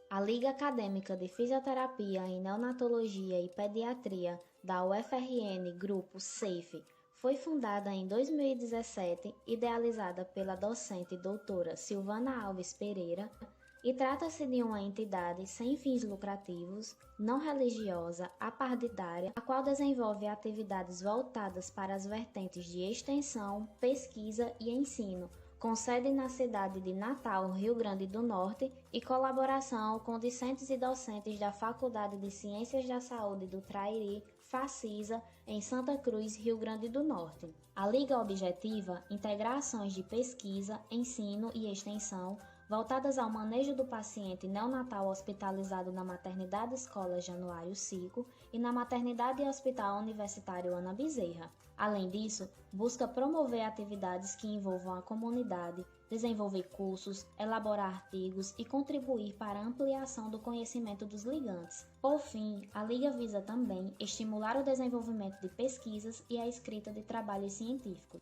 A Liga Acadêmica de Fisioterapia em Neonatologia e Pediatria da UFRN Grupo SAFE foi fundada em 2017, idealizada pela docente doutora Silvana Alves Pereira, e trata-se de uma entidade sem fins lucrativos, não religiosa, apartidária, a qual desenvolve atividades voltadas para as vertentes de extensão, pesquisa e ensino, com sede na cidade de Natal, Rio Grande do Norte, e colaboração com discentes e docentes da Faculdade de Ciências da Saúde do Trairi, Facisa, em Santa Cruz, Rio Grande do Norte. A Liga objetiva integrar ações de pesquisa, ensino e extensão voltadas ao manejo do paciente neonatal hospitalizado na Maternidade Escola Januário Cico e na Maternidade e Hospital Universitário Ana Bezerra. Além disso, busca promover atividades que envolvam a comunidade, desenvolver cursos, elaborar artigos e contribuir para a ampliação do conhecimento dos ligantes. Por fim, a Liga visa também estimular o desenvolvimento de pesquisas e a escrita de trabalhos científicos.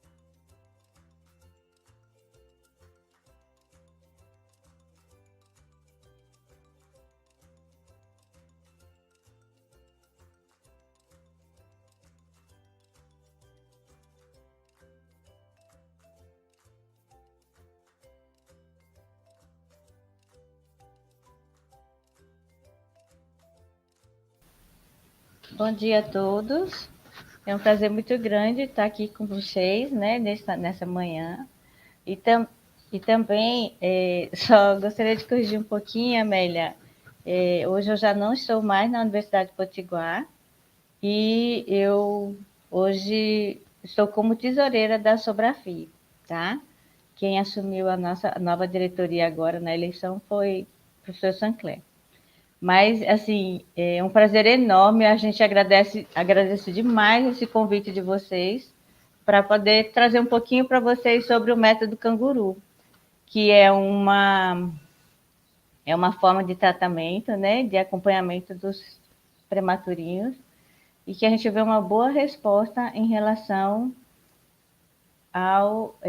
Bom dia a todos. É um prazer muito grande estar aqui com vocês, né, nessa manhã. E, e também, só gostaria de corrigir um pouquinho, Amélia. Hoje eu já não estou mais na Universidade de Potiguar e eu hoje estou como tesoureira da Sobrafio, tá? Quem assumiu a nossa nova diretoria agora na eleição foi o professor Sancler. Mas, assim, é um prazer enorme. A gente agradece demais esse convite de vocês para poder trazer um pouquinho para vocês sobre o método canguru, que é uma forma de tratamento, né, de acompanhamento dos prematurinhos, e que a gente vê uma boa resposta em relação ao,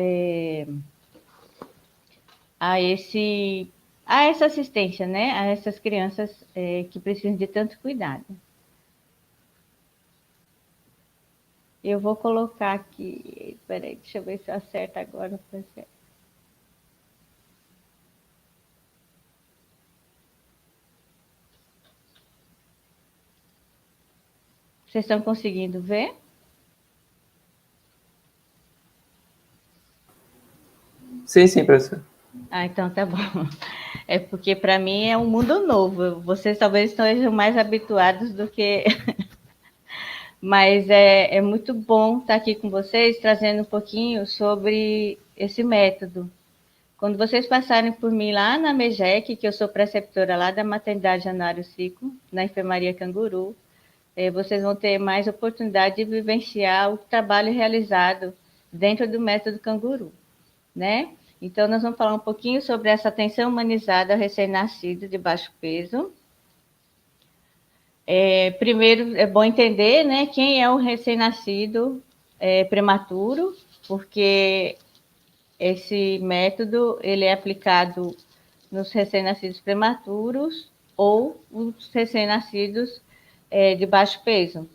a esse a essa assistência, né, a essas crianças que precisam de tanto cuidado. Eu vou colocar aqui. Peraí, deixa eu ver se eu acerto agora. Vocês estão conseguindo ver? Sim, sim, professor. Ah, então tá bom. É porque para mim é um mundo novo. Vocês talvez estejam mais habituados do que. Mas é muito bom estar aqui com vocês, trazendo um pouquinho sobre esse método. Quando vocês passarem por mim lá na MEGEC, que eu sou preceptora lá da Maternidade Januário Cico, na Enfermaria Canguru, vocês vão ter mais oportunidade de vivenciar o trabalho realizado dentro do método Canguru, né? Então, nós vamos falar um pouquinho sobre essa atenção humanizada ao recém-nascido de baixo peso. Primeiro, é bom entender, né, quem é o recém-nascido prematuro, porque esse método ele é aplicado nos recém-nascidos prematuros ou os recém-nascidos de baixo peso.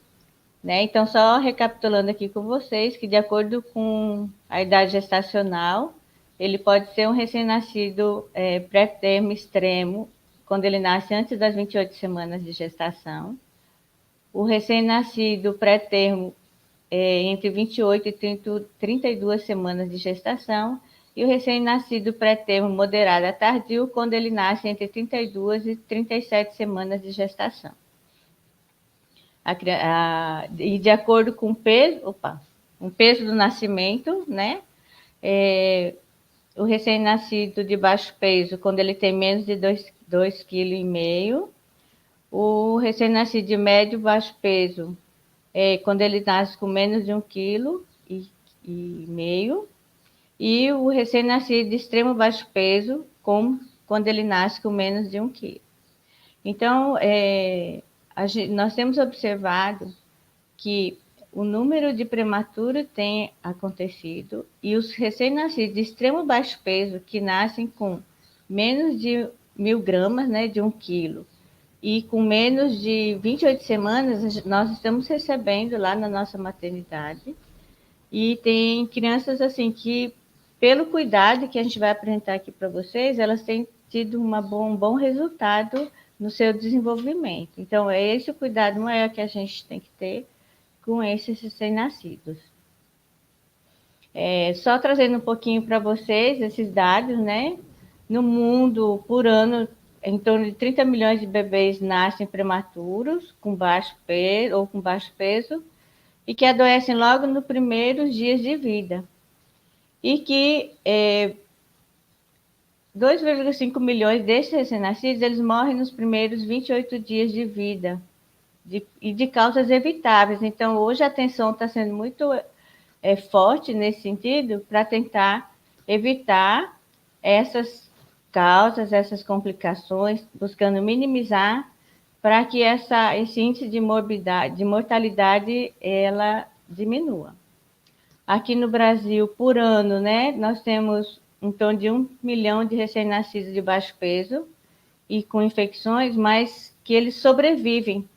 Né? Então, só recapitulando aqui com vocês, que de acordo com a idade gestacional, ele pode ser um recém-nascido pré-termo extremo, quando ele nasce antes das 28 semanas de gestação. O recém-nascido pré-termo entre 28 e 32 semanas de gestação. E o recém-nascido pré-termo moderado a tardio, quando ele nasce entre 32 e 37 semanas de gestação. E de acordo com o peso do nascimento, né? O recém-nascido de baixo peso, quando ele tem menos de 2,5 kg. O recém-nascido de médio baixo peso, quando ele nasce com menos de 1,5 kg. E o recém-nascido de extremo baixo peso, quando ele nasce com menos de 1 kg. Então, nós temos observado que o número de prematuros tem acontecido e os recém-nascidos de extremo baixo peso, que nascem com menos de 1.000 gramas, né, de 1 quilo. E com menos de 28 semanas, nós estamos recebendo lá na nossa maternidade. E tem crianças assim que, pelo cuidado que a gente vai apresentar aqui para vocês, elas têm tido um bom resultado no seu desenvolvimento. Então, é esse o cuidado maior que a gente tem que ter com esses recém-nascidos. Só trazendo um pouquinho para vocês esses dados, né? No mundo, por ano, em torno de 30 milhões de bebês nascem prematuros, com baixo peso ou com baixo peso, e que adoecem logo nos primeiros dias de vida. E que 2,5 milhões desses recém-nascidos, eles morrem nos primeiros 28 dias de vida, e de causas evitáveis. Então, hoje a atenção está sendo muito forte nesse sentido, para tentar evitar essas causas, essas complicações, buscando minimizar para que esse índice de morbidade, de mortalidade, ela diminua. Aqui no Brasil, por ano, né, nós temos em torno de 1 milhão de recém-nascidos de baixo peso e com infecções, mas que eles sobrevivem.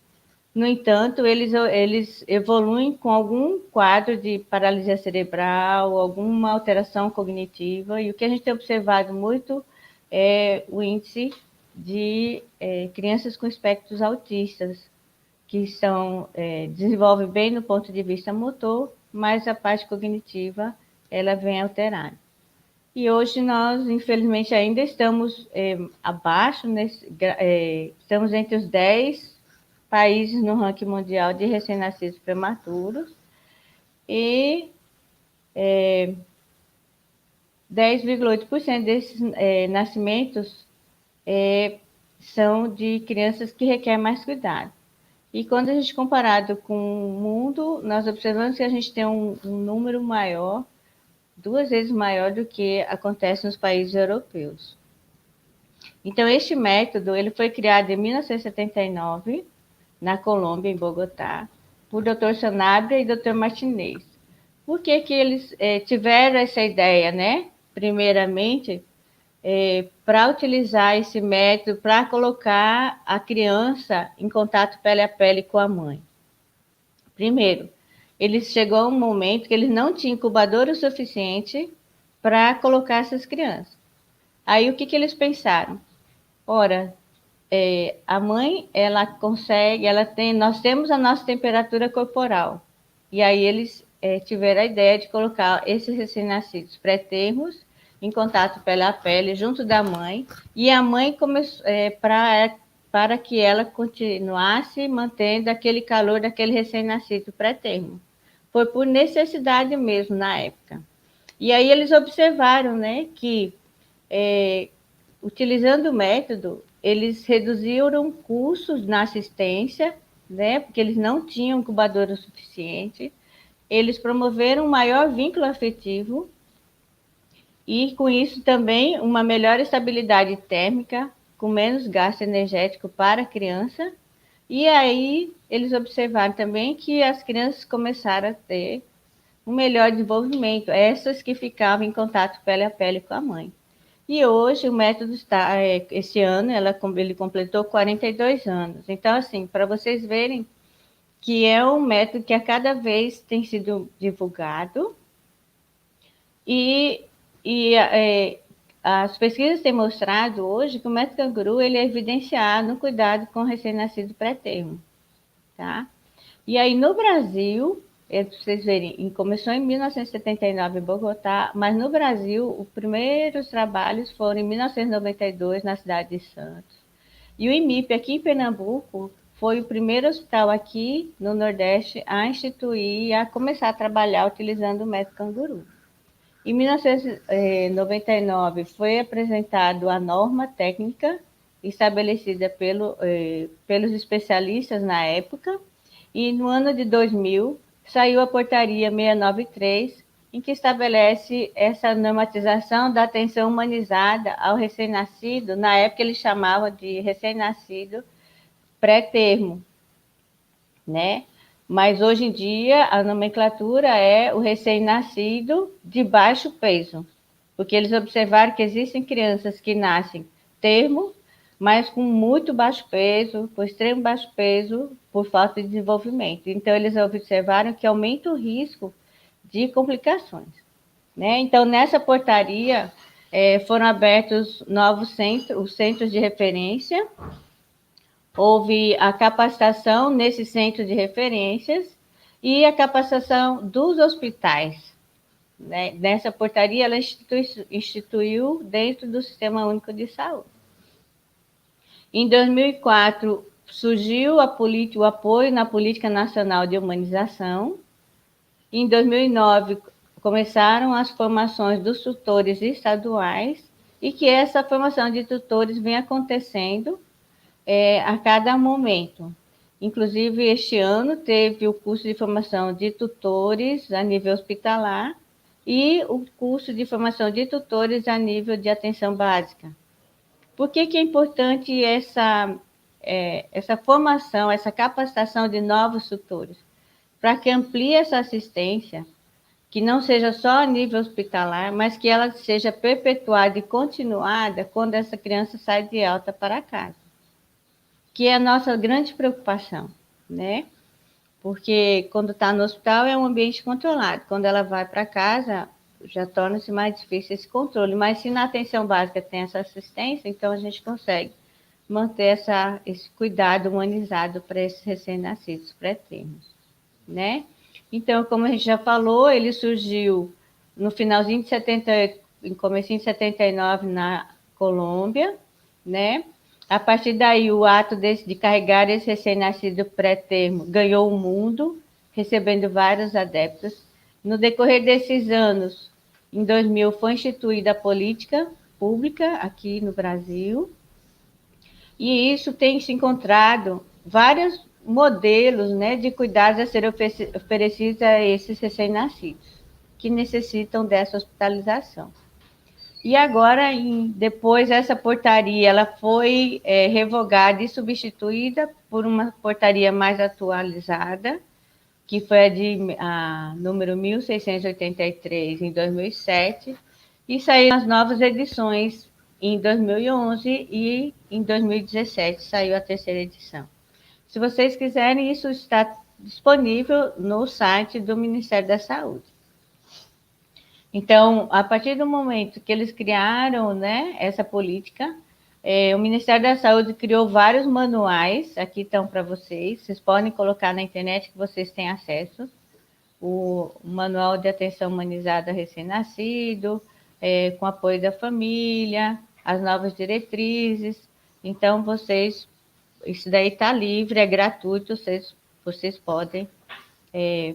No entanto, eles evoluem com algum quadro de paralisia cerebral, alguma alteração cognitiva, e o que a gente tem observado muito é o índice de crianças com espectros autistas, que desenvolvem bem no ponto de vista motor, mas a parte cognitiva ela vem alterada. E hoje nós, infelizmente, ainda estamos abaixo, estamos entre os 10 países no ranking mundial de recém-nascidos prematuros, e 10,8% desses nascimentos são de crianças que requerem mais cuidado. E quando a gente comparado com o mundo, nós observamos que a gente tem um número maior, 2 vezes maior do que acontece nos países europeus. Então, este método ele foi criado em 1979, na Colômbia, em Bogotá, por Dr. Sanabria e Dr. Martinez. Por que eles tiveram essa ideia, né? Primeiramente, para utilizar esse método para colocar a criança em contato pele a pele com a mãe. Primeiro, chegou a um momento que eles não tinham incubador o suficiente para colocar essas crianças. Aí o que eles pensaram? Ora, a mãe, nós temos a nossa temperatura corporal. E aí eles tiveram a ideia de colocar esses recém-nascidos pré-termos em contato pele a pele, junto da mãe, e a mãe começou para que ela continuasse mantendo aquele calor daquele recém-nascido pré-termo. Foi por necessidade mesmo na época. E aí eles observaram, né, que utilizando o método, eles reduziram custos na assistência, né, porque eles não tinham incubador o suficiente. Eles promoveram um maior vínculo afetivo e, com isso, também uma melhor estabilidade térmica, com menos gasto energético para a criança. E aí eles observaram também que as crianças começaram a ter um melhor desenvolvimento, essas que ficavam em contato pele a pele com a mãe. E hoje o método está, esse ano, ele completou 42 anos. Então, assim, para vocês verem que é um método que a cada vez tem sido divulgado e as pesquisas têm mostrado hoje que o método canguru ele é evidenciado no cuidado com recém-nascido pré-termo, tá? E aí no Brasil, para vocês verem, começou em 1979 em Bogotá, mas no Brasil os primeiros trabalhos foram em 1992 na cidade de Santos. E o IMIP aqui em Pernambuco foi o primeiro hospital aqui no Nordeste a instituir e a começar a trabalhar utilizando o método canguru. Em 1999 foi apresentado a norma técnica estabelecida pelos especialistas na época, e no ano de 2000 saiu a portaria 693, em que estabelece essa normatização da atenção humanizada ao recém-nascido. Na época eles chamavam de recém-nascido pré-termo, né? Mas hoje em dia a nomenclatura é o recém-nascido de baixo peso, porque eles observaram que existem crianças que nascem termo, mas com muito baixo peso, por extremo baixo peso, por falta de desenvolvimento. Então, eles observaram que aumenta o risco de complicações, né? Então, nessa portaria, foram abertos novos centros, os centros de referência, houve a capacitação nesses centros de referências e a capacitação dos hospitais, né? Nessa portaria, ela instituiu dentro do Sistema Único de Saúde. Em 2004, surgiu o apoio na Política Nacional de Humanização. Em 2009, começaram as formações dos tutores estaduais e que essa formação de tutores vem acontecendo a cada momento. Inclusive, este ano teve o curso de formação de tutores a nível hospitalar e o curso de formação de tutores a nível de atenção básica. Por que é importante essa formação, essa capacitação de novos tutores? Para que amplie essa assistência, que não seja só a nível hospitalar, mas que ela seja perpetuada e continuada quando essa criança sai de alta para casa, que é a nossa grande preocupação, né? Porque quando está no hospital é um ambiente controlado, quando ela vai para casa já torna-se mais difícil esse controle, mas se na atenção básica tem essa assistência, então a gente consegue manter esse cuidado humanizado para esses recém-nascidos pré-termos, né? Então, como a gente já falou, ele surgiu no finalzinho de 70, em comecinho de 79 na Colômbia, né? A partir daí, o ato de carregar esse recém-nascido pré-termo ganhou o mundo, recebendo vários adeptos. No decorrer desses anos, em 2000, foi instituída a política pública aqui no Brasil, e isso tem se encontrado vários modelos, né, de cuidados a serem oferecidos a esses recém-nascidos, que necessitam dessa hospitalização. E agora, depois, essa portaria ela foi revogada e substituída por uma portaria mais atualizada, que foi a número 1683, em 2007, e saíram as novas edições em 2011 e em 2017 saiu a terceira edição. Se vocês quiserem, isso está disponível no site do Ministério da Saúde. Então, a partir do momento que eles criaram, né, essa política, o Ministério da Saúde criou vários manuais, aqui estão para vocês podem colocar na internet que vocês têm acesso. O Manual de Atenção Humanizada Recém-Nascido, com apoio da família, as novas diretrizes. Então, isso daí está livre, é gratuito, vocês podem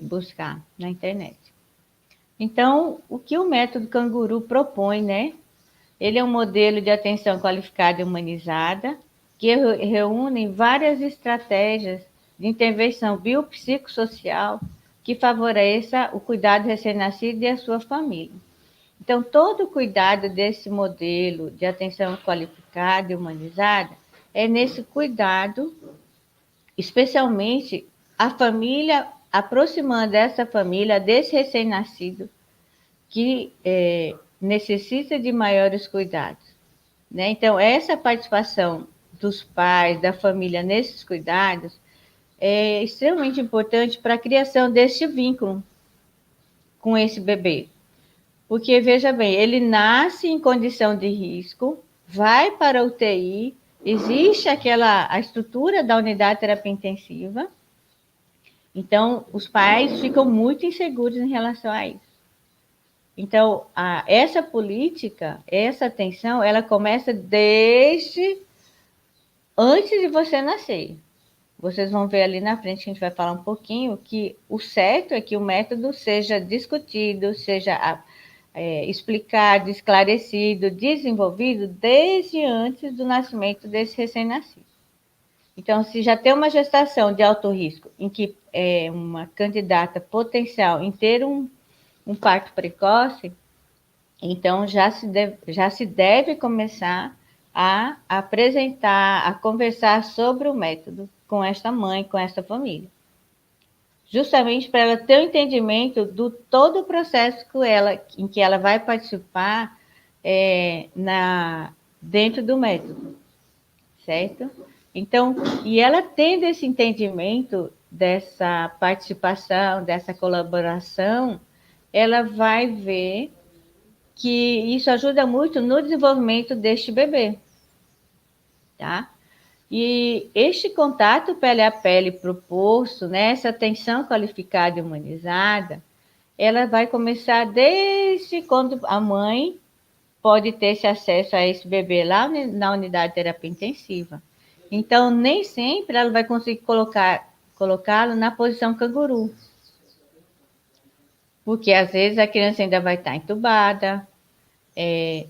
buscar na internet. Então, o que o método Canguru propõe, né? Ele é um modelo de atenção qualificada e humanizada que reúne várias estratégias de intervenção biopsicossocial que favoreça o cuidado recém-nascido e a sua família. Então, todo o cuidado desse modelo de atenção qualificada e humanizada é nesse cuidado, especialmente a família, aproximando essa família desse recém-nascido que necessita de maiores cuidados, né? Então, essa participação dos pais, da família nesses cuidados é extremamente importante para a criação desse vínculo com esse bebê. Porque, veja bem, ele nasce em condição de risco, vai para a UTI, existe a estrutura da unidade de terapia intensiva, então os pais ficam muito inseguros em relação a isso. Então, essa política, essa atenção, ela começa desde antes de você nascer. Vocês vão ver ali na frente que a gente vai falar um pouquinho que o certo é que o método seja discutido, seja explicado, esclarecido, desenvolvido desde antes do nascimento desse recém-nascido. Então, se já tem uma gestação de alto risco, em que é uma candidata potencial em ter um parto precoce, então já se deve começar a apresentar, a conversar sobre o método com esta mãe, com esta família. Justamente para ela ter um entendimento do todo o processo em que ela vai participar dentro do método. certo? Então, e ela tendo esse entendimento dessa participação, dessa colaboração, ela vai ver que isso ajuda muito no desenvolvimento deste bebê, tá? E este contato pele a pele proposto, né, essa atenção qualificada e humanizada, ela vai começar desde quando a mãe pode ter esse acesso a esse bebê lá na unidade de terapia intensiva. Então, nem sempre ela vai conseguir colocá-lo na posição canguru, porque às vezes a criança ainda vai estar entubada,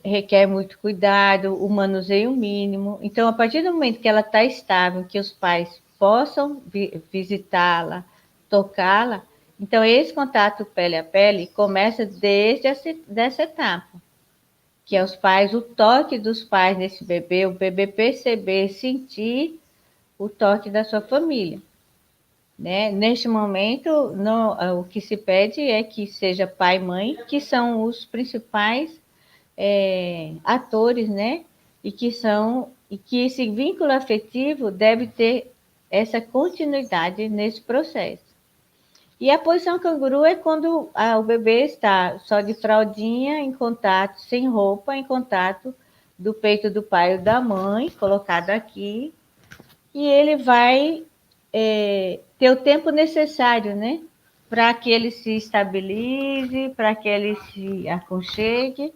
requer muito cuidado, o manuseio mínimo. Então, a partir do momento que ela está estável, que os pais possam visitá-la, tocá-la, então esse contato pele a pele começa desde dessa etapa, que é os pais, o toque dos pais nesse bebê, o bebê perceber, sentir o toque da sua família. Né? Neste momento, o que se pede é que seja pai e mãe, que são os principais atores, né? E que esse vínculo afetivo deve ter essa continuidade nesse processo. E a posição canguru é quando o bebê está só de fraldinha, em contato, sem roupa, em contato do peito do pai ou da mãe, colocado aqui, e ele vai ter o tempo necessário, né? Para que ele se estabilize, para que ele se aconchegue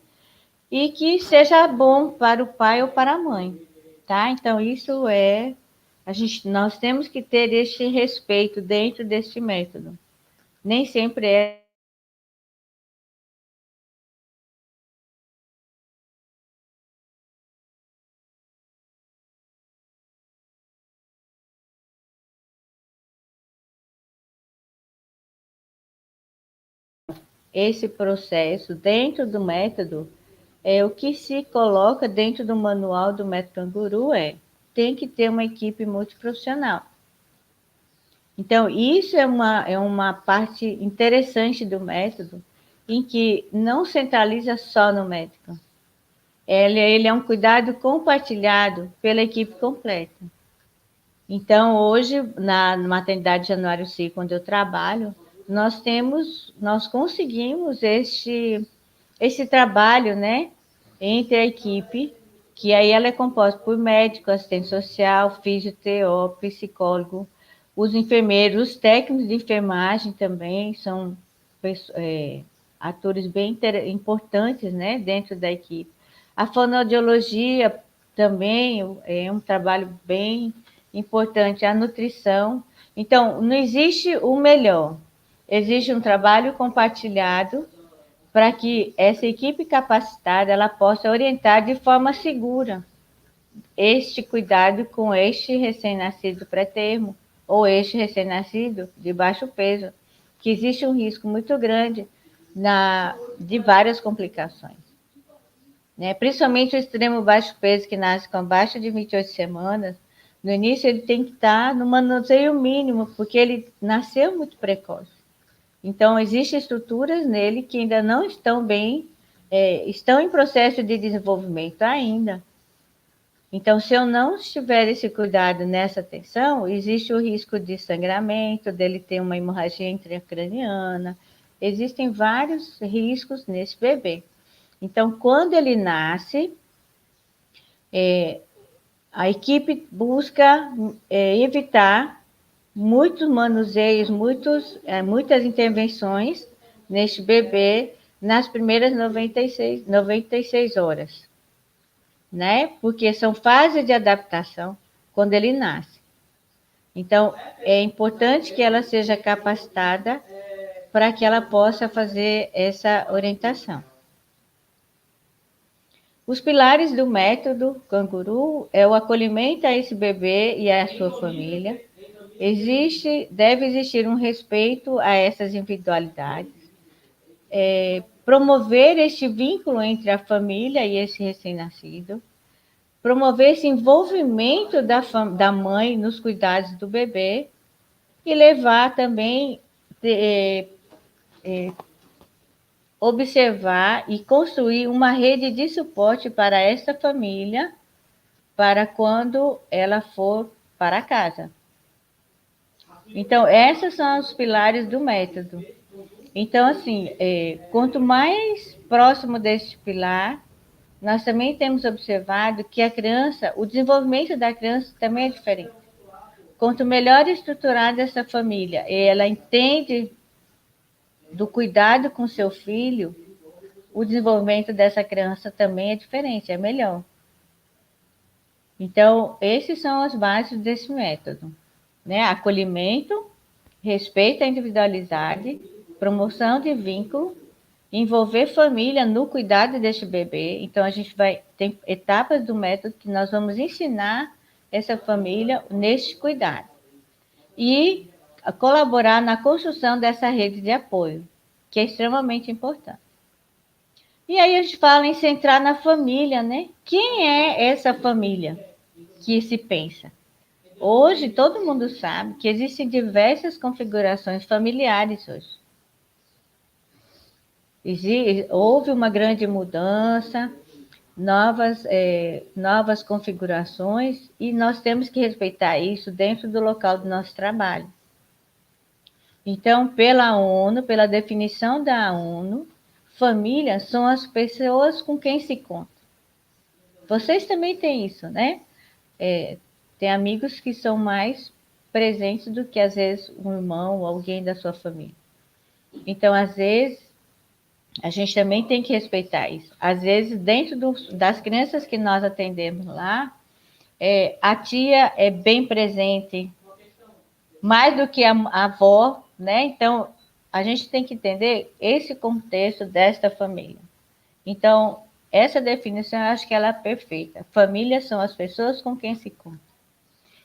e que seja bom para o pai ou para a mãe, tá? Então, isso nós temos que ter este respeito dentro deste método. Nem sempre é esse processo dentro do método. O que se coloca dentro do manual do método canguru tem que ter uma equipe multiprofissional. Então, isso é uma parte interessante do método, em que não centraliza só no médico. Ele é um cuidado compartilhado pela equipe completa. Então, hoje, na maternidade Januário Ciclo, onde eu trabalho, nós conseguimos esse trabalho, né, entre a equipe, que aí ela é composta por médico, assistente social, fisioterapeuta, psicólogo, os enfermeiros, os técnicos de enfermagem também são atores bem importantes, né, dentro da equipe. A fonoaudiologia também é um trabalho bem importante, a nutrição. Então, não existe o melhor, existe um trabalho compartilhado para que essa equipe capacitada ela possa orientar de forma segura este cuidado com este recém-nascido pré-termo ou este recém-nascido de baixo peso, que existe um risco muito grande de várias complicações. Né? Principalmente o extremo baixo peso, que nasce com abaixo de 28 semanas, no início ele tem que estar no manuseio mínimo, porque ele nasceu muito precoce. Então, existem estruturas nele que ainda não estão bem, estão em processo de desenvolvimento ainda. Então, se eu não tiver esse cuidado nessa atenção, existe o risco de sangramento, dele ter uma hemorragia intracraniana, existem vários riscos nesse bebê. Então, quando ele nasce, a equipe busca evitar muitos manuseios, muitas intervenções neste bebê nas primeiras 96 horas, né? Porque são fases de adaptação quando ele nasce. Então, é importante que ela seja capacitada para que ela possa fazer essa orientação. Os pilares do método canguru é o acolhimento a esse bebê e à sua família. Deve existir um respeito a essas individualidades, promover este vínculo entre a família e esse recém-nascido, promover esse envolvimento da mãe nos cuidados do bebê e levar também, observar e construir uma rede de suporte para esta família para quando ela for para casa. Então, esses são os pilares do método. Então, assim, quanto mais próximo desse pilar, nós também temos observado que a criança, o desenvolvimento da criança também é diferente. Quanto melhor estruturada essa família, e ela entende do cuidado com seu filho, o desenvolvimento dessa criança também é diferente, é melhor. Então, esses são as bases desse método, né? Acolhimento, respeito à individualidade, promoção de vínculo, envolver família no cuidado deste bebê. Então, a gente tem etapas do método que nós vamos ensinar essa família neste cuidado. E colaborar na construção dessa rede de apoio, que é extremamente importante. E aí a gente fala em centrar na família, né? Quem é essa família que se pensa? Hoje, todo mundo sabe que existem diversas configurações familiares hoje. Houve uma grande mudança, novas configurações, e nós temos que respeitar isso dentro do local do nosso trabalho. Então, pela ONU, pela definição da ONU, família são as pessoas com quem se conta. Vocês também têm isso, né? Tem amigos que são mais presentes do que, às vezes, um irmão ou alguém da sua família. Então, às vezes, a gente também tem que respeitar isso. Às vezes, dentro das crianças que nós atendemos lá, a tia é bem presente, mais do que a avó, né? Então, a gente tem que entender esse contexto desta família. Então, essa definição, eu acho que ela é perfeita. Família são as pessoas com quem se conta.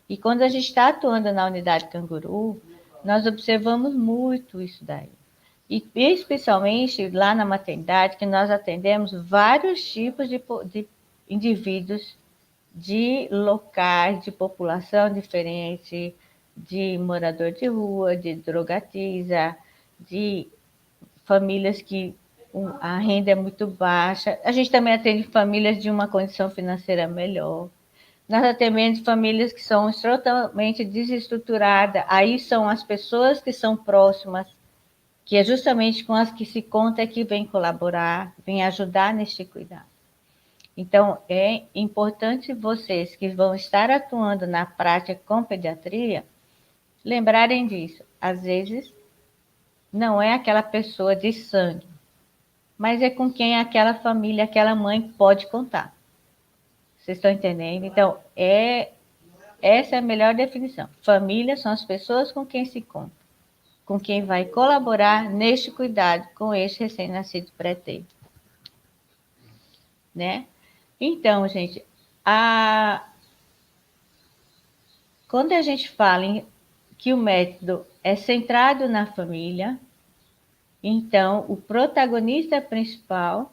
E quando a gente está atuando na unidade Canguru, nós observamos muito isso daí. E especialmente lá na maternidade, que nós atendemos vários tipos de indivíduos, de locais, de população diferente, de morador de rua, de drogatiza, de famílias que a renda é muito baixa. A gente também atende famílias de uma condição financeira melhor. Nós atendemos famílias que são totalmente desestruturadas. Aí são as pessoas que são próximas, que é justamente com as que se conta que vem colaborar, vem ajudar neste cuidado. Então, é importante vocês que vão estar atuando na prática com pediatria, lembrarem disso. Às vezes, não é aquela pessoa de sangue, mas é com quem aquela família, aquela mãe pode contar. Vocês estão entendendo? Então, essa é a melhor definição. Família são as pessoas com quem se conta, com quem vai colaborar neste cuidado com este recém-nascido pré-termo, né? Então, gente, quando a gente fala que o método é centrado na família, então o protagonista principal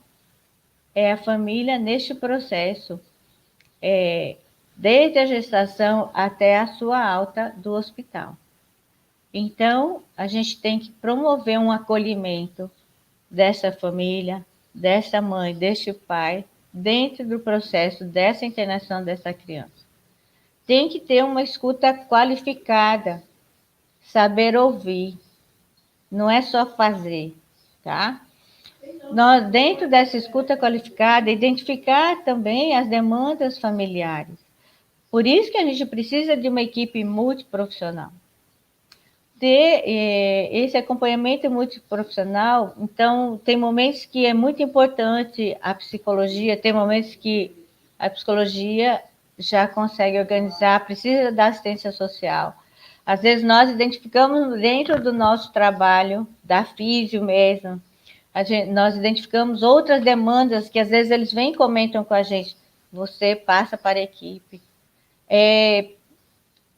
é a família neste processo, desde a gestação até a sua alta do hospital. Então, a gente tem que promover um acolhimento dessa família, dessa mãe, deste pai, dentro do processo dessa internação dessa criança. Tem que ter uma escuta qualificada, saber ouvir, não é só fazer, tá? Nós, dentro dessa escuta qualificada, identificar também as demandas familiares. Por isso que a gente precisa de uma equipe multiprofissional. Ter esse acompanhamento multiprofissional, então, tem momentos que é muito importante a psicologia, tem momentos que a psicologia já consegue organizar, precisa da assistência social. Às vezes nós identificamos dentro do nosso trabalho, da físio mesmo, nós identificamos outras demandas que às vezes eles vêm e comentam com a gente, você passa para a equipe.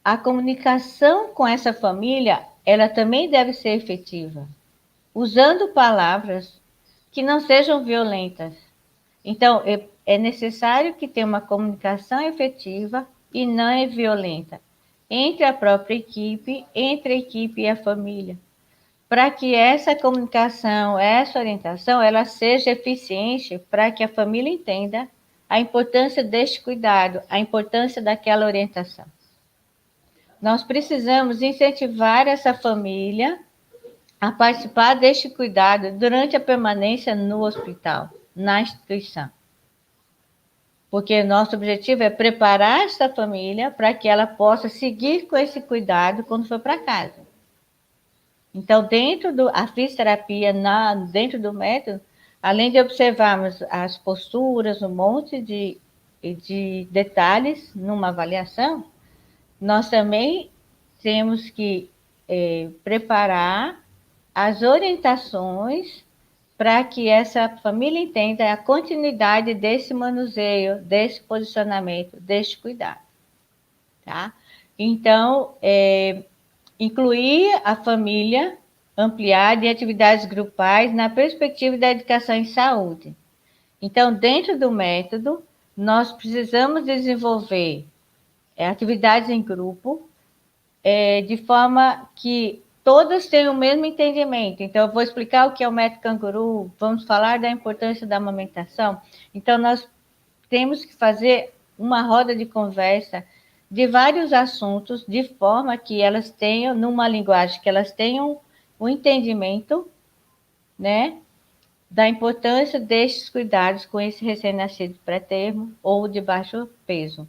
A comunicação com essa família, ela também deve ser efetiva, usando palavras que não sejam violentas. Então, é necessário que tenha uma comunicação efetiva e não é violenta entre a própria equipe, entre a equipe e a família, para que essa comunicação, essa orientação, ela seja eficiente, para que a família entenda a importância deste cuidado, a importância daquela orientação. Nós precisamos incentivar essa família a participar deste cuidado durante a permanência no hospital, na instituição. Porque nosso objetivo é preparar essa família para que ela possa seguir com esse cuidado quando for para casa. Então, dentro da fisioterapia, dentro do método, além de observarmos as posturas, um monte de detalhes numa avaliação, nós também temos que preparar as orientações para que essa família entenda a continuidade desse manuseio, desse posicionamento, deste cuidado. Tá? Então, incluir a família, ampliar de atividades grupais na perspectiva da educação em saúde. Então, dentro do método, nós precisamos desenvolver atividades em grupo, de forma que todas tenham o mesmo entendimento. Então, eu vou explicar o que é o método canguru, vamos falar da importância da amamentação. Então, nós temos que fazer uma roda de conversa de vários assuntos, de forma que elas tenham, numa linguagem, que elas tenham o entendimento, né, da importância destes cuidados com esse recém-nascido pré-termo ou de baixo peso,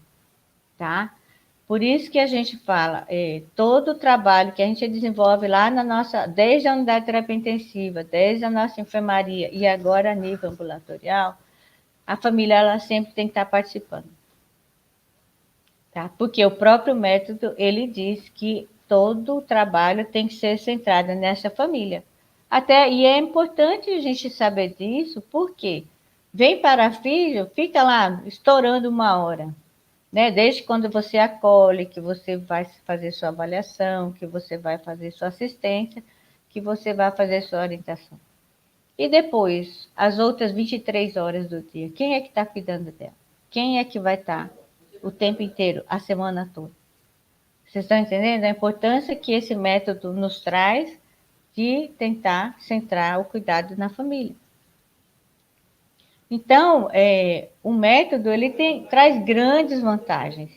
tá? Por isso que a gente fala, todo o trabalho que a gente desenvolve lá na nossa, desde a unidade de terapia intensiva, desde a nossa enfermaria e agora a nível ambulatorial, a família ela sempre tem que estar participando. Tá? Porque o próprio método, ele diz que todo o trabalho tem que ser centrado nessa família. E é importante a gente saber disso, porque vem para filho, fica lá estourando 1 hora. Né? Desde quando você acolhe, que você vai fazer sua avaliação, que você vai fazer sua assistência, que você vai fazer sua orientação. E depois, as outras 23 horas do dia, quem é que está cuidando dela? Quem é que vai estar o tempo inteiro, a semana toda? Vocês estão entendendo a importância que esse método nos traz de tentar centrar o cuidado na família? Então, o método ele traz grandes vantagens.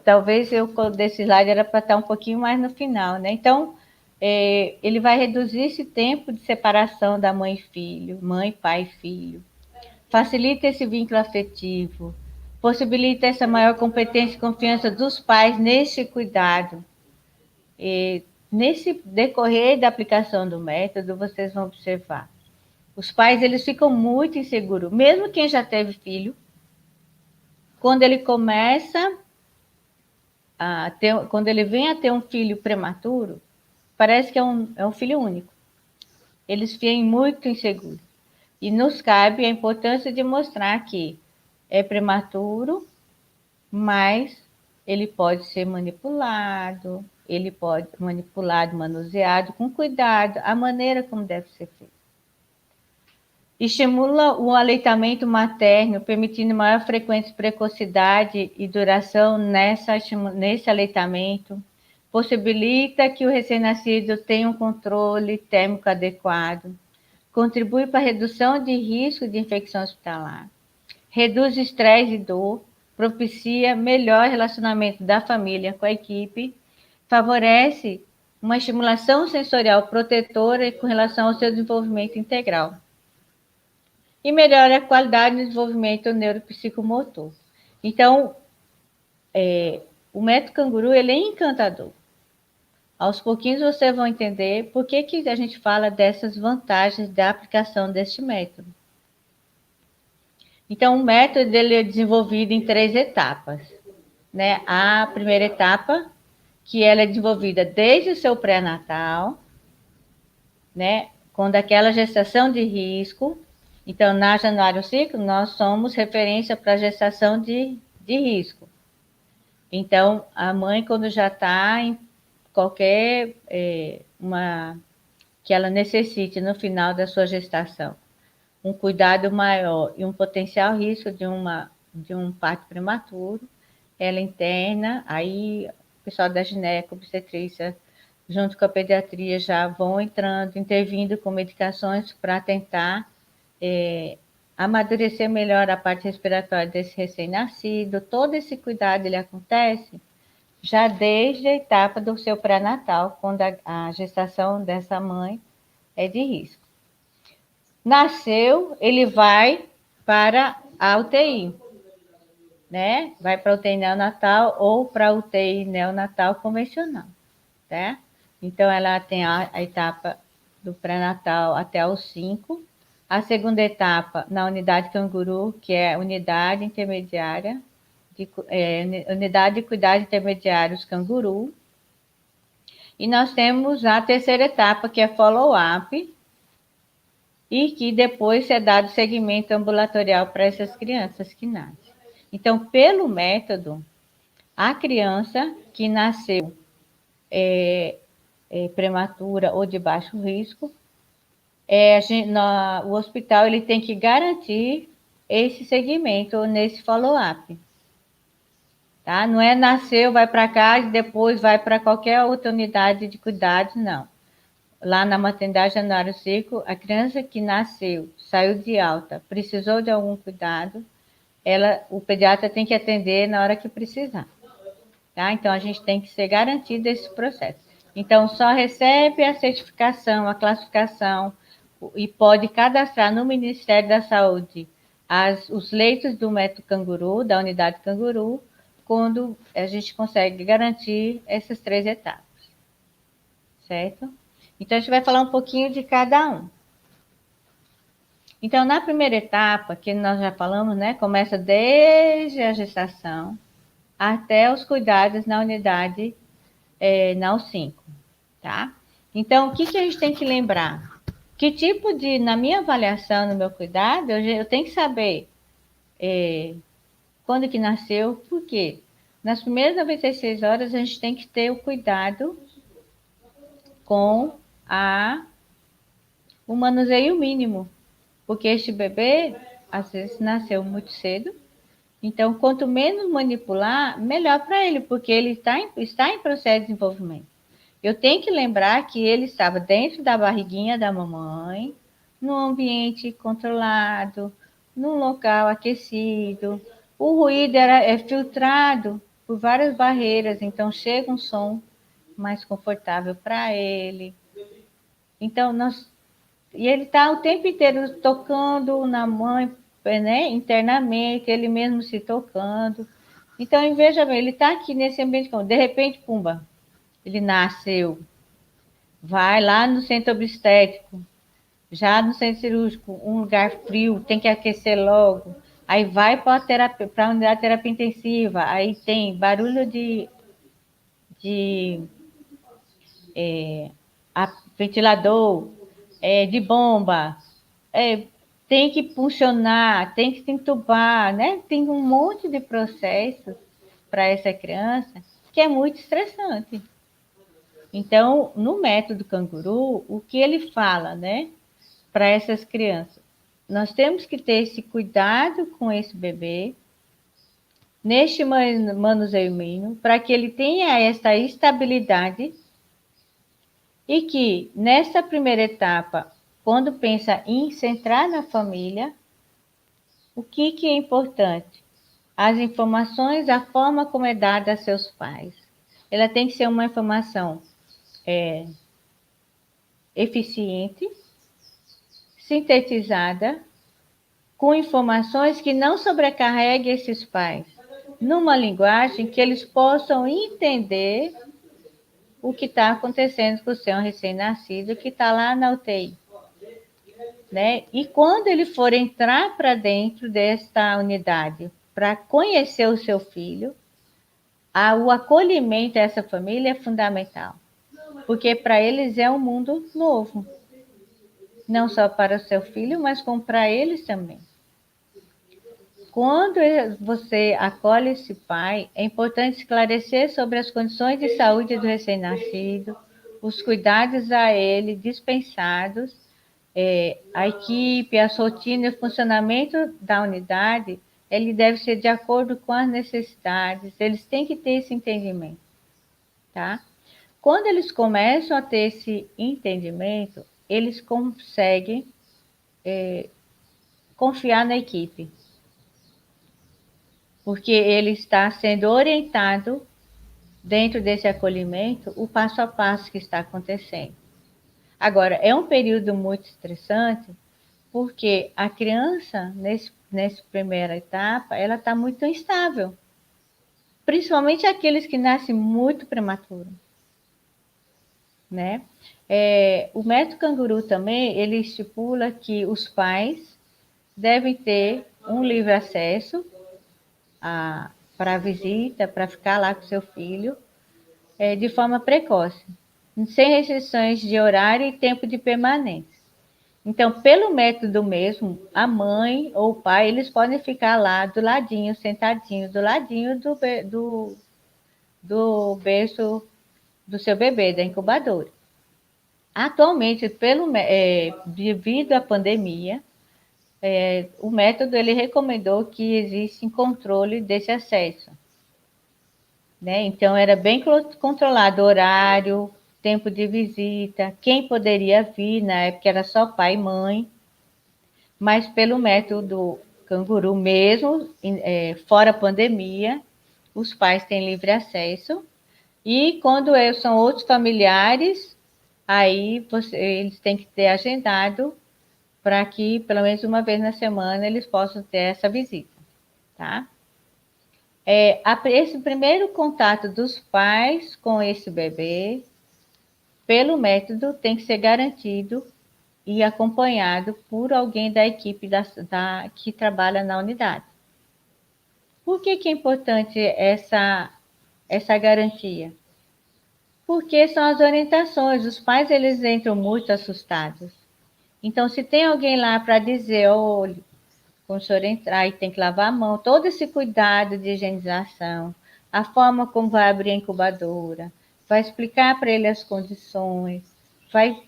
Talvez desse slide era para estar um pouquinho mais no final, né? Então, ele vai reduzir esse tempo de separação da mãe e filho, mãe, pai e filho. Facilita esse vínculo afetivo, possibilita essa maior competência e confiança dos pais nesse cuidado. Nesse decorrer da aplicação do método, vocês vão observar. Os pais, eles ficam muito inseguros, mesmo quem já teve filho, quando ele começa quando ele vem a ter um filho prematuro, parece que é um filho único. Eles ficam muito inseguros. E nos cabe a importância de mostrar que é prematuro, mas ele pode ser manipulado, manuseado com cuidado, a maneira como deve ser feito. Estimula o aleitamento materno, permitindo maior frequência, precocidade e duração nesse aleitamento. Possibilita que o recém-nascido tenha um controle térmico adequado. Contribui para a redução de risco de infecção hospitalar. Reduz estresse e dor. Propicia melhor relacionamento da família com a equipe. Favorece uma estimulação sensorial protetora com relação ao seu desenvolvimento integral. E melhora a qualidade do desenvolvimento neuropsicomotor. Então, o método canguru ele é encantador. Aos pouquinhos vocês vão entender por que a gente fala dessas vantagens da aplicação deste método. Então, o método ele é desenvolvido em 3 etapas. Né? A primeira etapa, que ela é desenvolvida desde o seu pré-natal, né? Quando aquela gestação de risco. Então, na Januário Ciclo, nós somos referência para a gestação de risco. Então, a mãe, quando já está em qualquer que ela necessite no final da sua gestação, um cuidado maior e um potencial risco de um parto prematuro, ela interna, aí o pessoal da gineco, obstetrícia, junto com a pediatria, já vão entrando, intervindo com medicações para tentar amadurecer melhor a parte respiratória desse recém-nascido. Todo esse cuidado ele acontece já desde a etapa do seu pré-natal, quando a gestação dessa mãe é de risco. Nasceu, ele vai para a UTI, né? Vai para a UTI neonatal ou para a UTI neonatal convencional, tá? Então, ela tem a etapa do pré-natal até os 5. A segunda etapa na unidade canguru, que é a unidade intermediária, unidade de cuidados intermediários canguru. E nós temos a terceira etapa, que é follow-up, e que depois é dado seguimento ambulatorial para essas crianças que nascem. Então, pelo método, a criança que nasceu prematura ou de baixo risco, o hospital ele tem que garantir esse segmento nesse follow-up. Tá? Não é nasceu, vai para cá e depois vai para qualquer outra unidade de cuidados, não. Lá na maternidade Januário Seco, a criança que nasceu, saiu de alta, precisou de algum cuidado, o pediatra tem que atender na hora que precisar. Tá? Então, a gente tem que ser garantido esse processo. Então, só recebe a certificação, a classificação, e pode cadastrar no Ministério da Saúde os leitos do método canguru, da unidade canguru, quando a gente consegue garantir essas 3 etapas. Certo? Então, a gente vai falar um pouquinho de cada um. Então, na primeira etapa, que nós já falamos, né, começa desde a gestação até os cuidados na unidade na U5, tá? Então, o que a gente tem que lembrar? Que tipo de, na minha avaliação, no meu cuidado, eu tenho que saber quando que nasceu, por quê? Nas primeiras 96 horas, a gente tem que ter o cuidado com o manuseio mínimo, porque este bebê, às vezes, nasceu muito cedo. Então, quanto menos manipular, melhor para ele, porque ele está em processo de desenvolvimento. Eu tenho que lembrar que ele estava dentro da barriguinha da mamãe, num ambiente controlado, num local aquecido. O ruído é filtrado por várias barreiras, então chega um som mais confortável para ele. Então, e ele está o tempo inteiro tocando na mãe, né, internamente, ele mesmo se tocando. Então, veja bem, ele está aqui nesse ambiente, de repente, pumba, ele nasceu. Vai lá no centro obstétrico, já no centro cirúrgico, um lugar frio, tem que aquecer logo. Aí vai para a unidade de terapia intensiva, aí tem barulho de ventilador, de bomba, tem que funcionar, tem que se entubar, né? Tem um monte de processos para essa criança que é muito estressante. Então, no método canguru, o que ele fala, né, para essas crianças? Nós temos que ter esse cuidado com esse bebê, neste manuseio mínimo, para que ele tenha essa estabilidade e que, nessa primeira etapa, quando pensa em centrar na família, o que é importante? As informações, a forma como é dada a seus pais. Ela tem que ser uma informação eficiente, sintetizada, com informações que não sobrecarreguem esses pais, numa linguagem que eles possam entender o que está acontecendo com o seu recém-nascido que está lá na UTI. Né? E quando ele for entrar para dentro desta unidade, para conhecer o seu filho, o acolhimento a essa família é fundamental, porque para eles é um mundo novo, não só para o seu filho, mas como para eles também. Quando você acolhe esse pai, é importante esclarecer sobre as condições de saúde do recém-nascido, os cuidados a ele dispensados, a equipe, as rotinas, o funcionamento da unidade, ele deve ser de acordo com as necessidades, eles têm que ter esse entendimento, tá? Quando eles começam a ter esse entendimento, eles conseguem confiar na equipe, porque ele está sendo orientado dentro desse acolhimento o passo a passo que está acontecendo. Agora, é um período muito estressante, porque a criança, nessa primeira etapa, ela está muito instável, principalmente aqueles que nascem muito prematuro, né? O método canguru também, ele estipula que os pais devem ter um livre acesso para a visita, para ficar lá com seu filho, de forma precoce, sem restrições de horário e tempo de permanência. Então, pelo método mesmo, a mãe ou o pai, eles podem ficar lá do ladinho, sentadinho, do ladinho do berço do seu bebê, da incubadora. Atualmente, devido à pandemia, o método ele recomendou que existe controle desse acesso, né? Então, era bem controlado o horário, tempo de visita, quem poderia vir, na época era só pai e mãe, mas pelo método canguru mesmo, fora a pandemia, os pais têm livre acesso, e quando são outros familiares, aí eles têm que ter agendado para que, pelo menos uma vez na semana, eles possam ter essa visita, tá? Esse primeiro contato dos pais com esse bebê, pelo método, tem que ser garantido e acompanhado por alguém da equipe que trabalha na unidade. Por que é importante essa garantia? Porque são as orientações, os pais eles entram muito assustados. Então, se tem alguém lá para dizer, olha, quando o senhor entrar e tem que lavar a mão, todo esse cuidado de higienização, a forma como vai abrir a incubadora, vai explicar para ele as condições, vai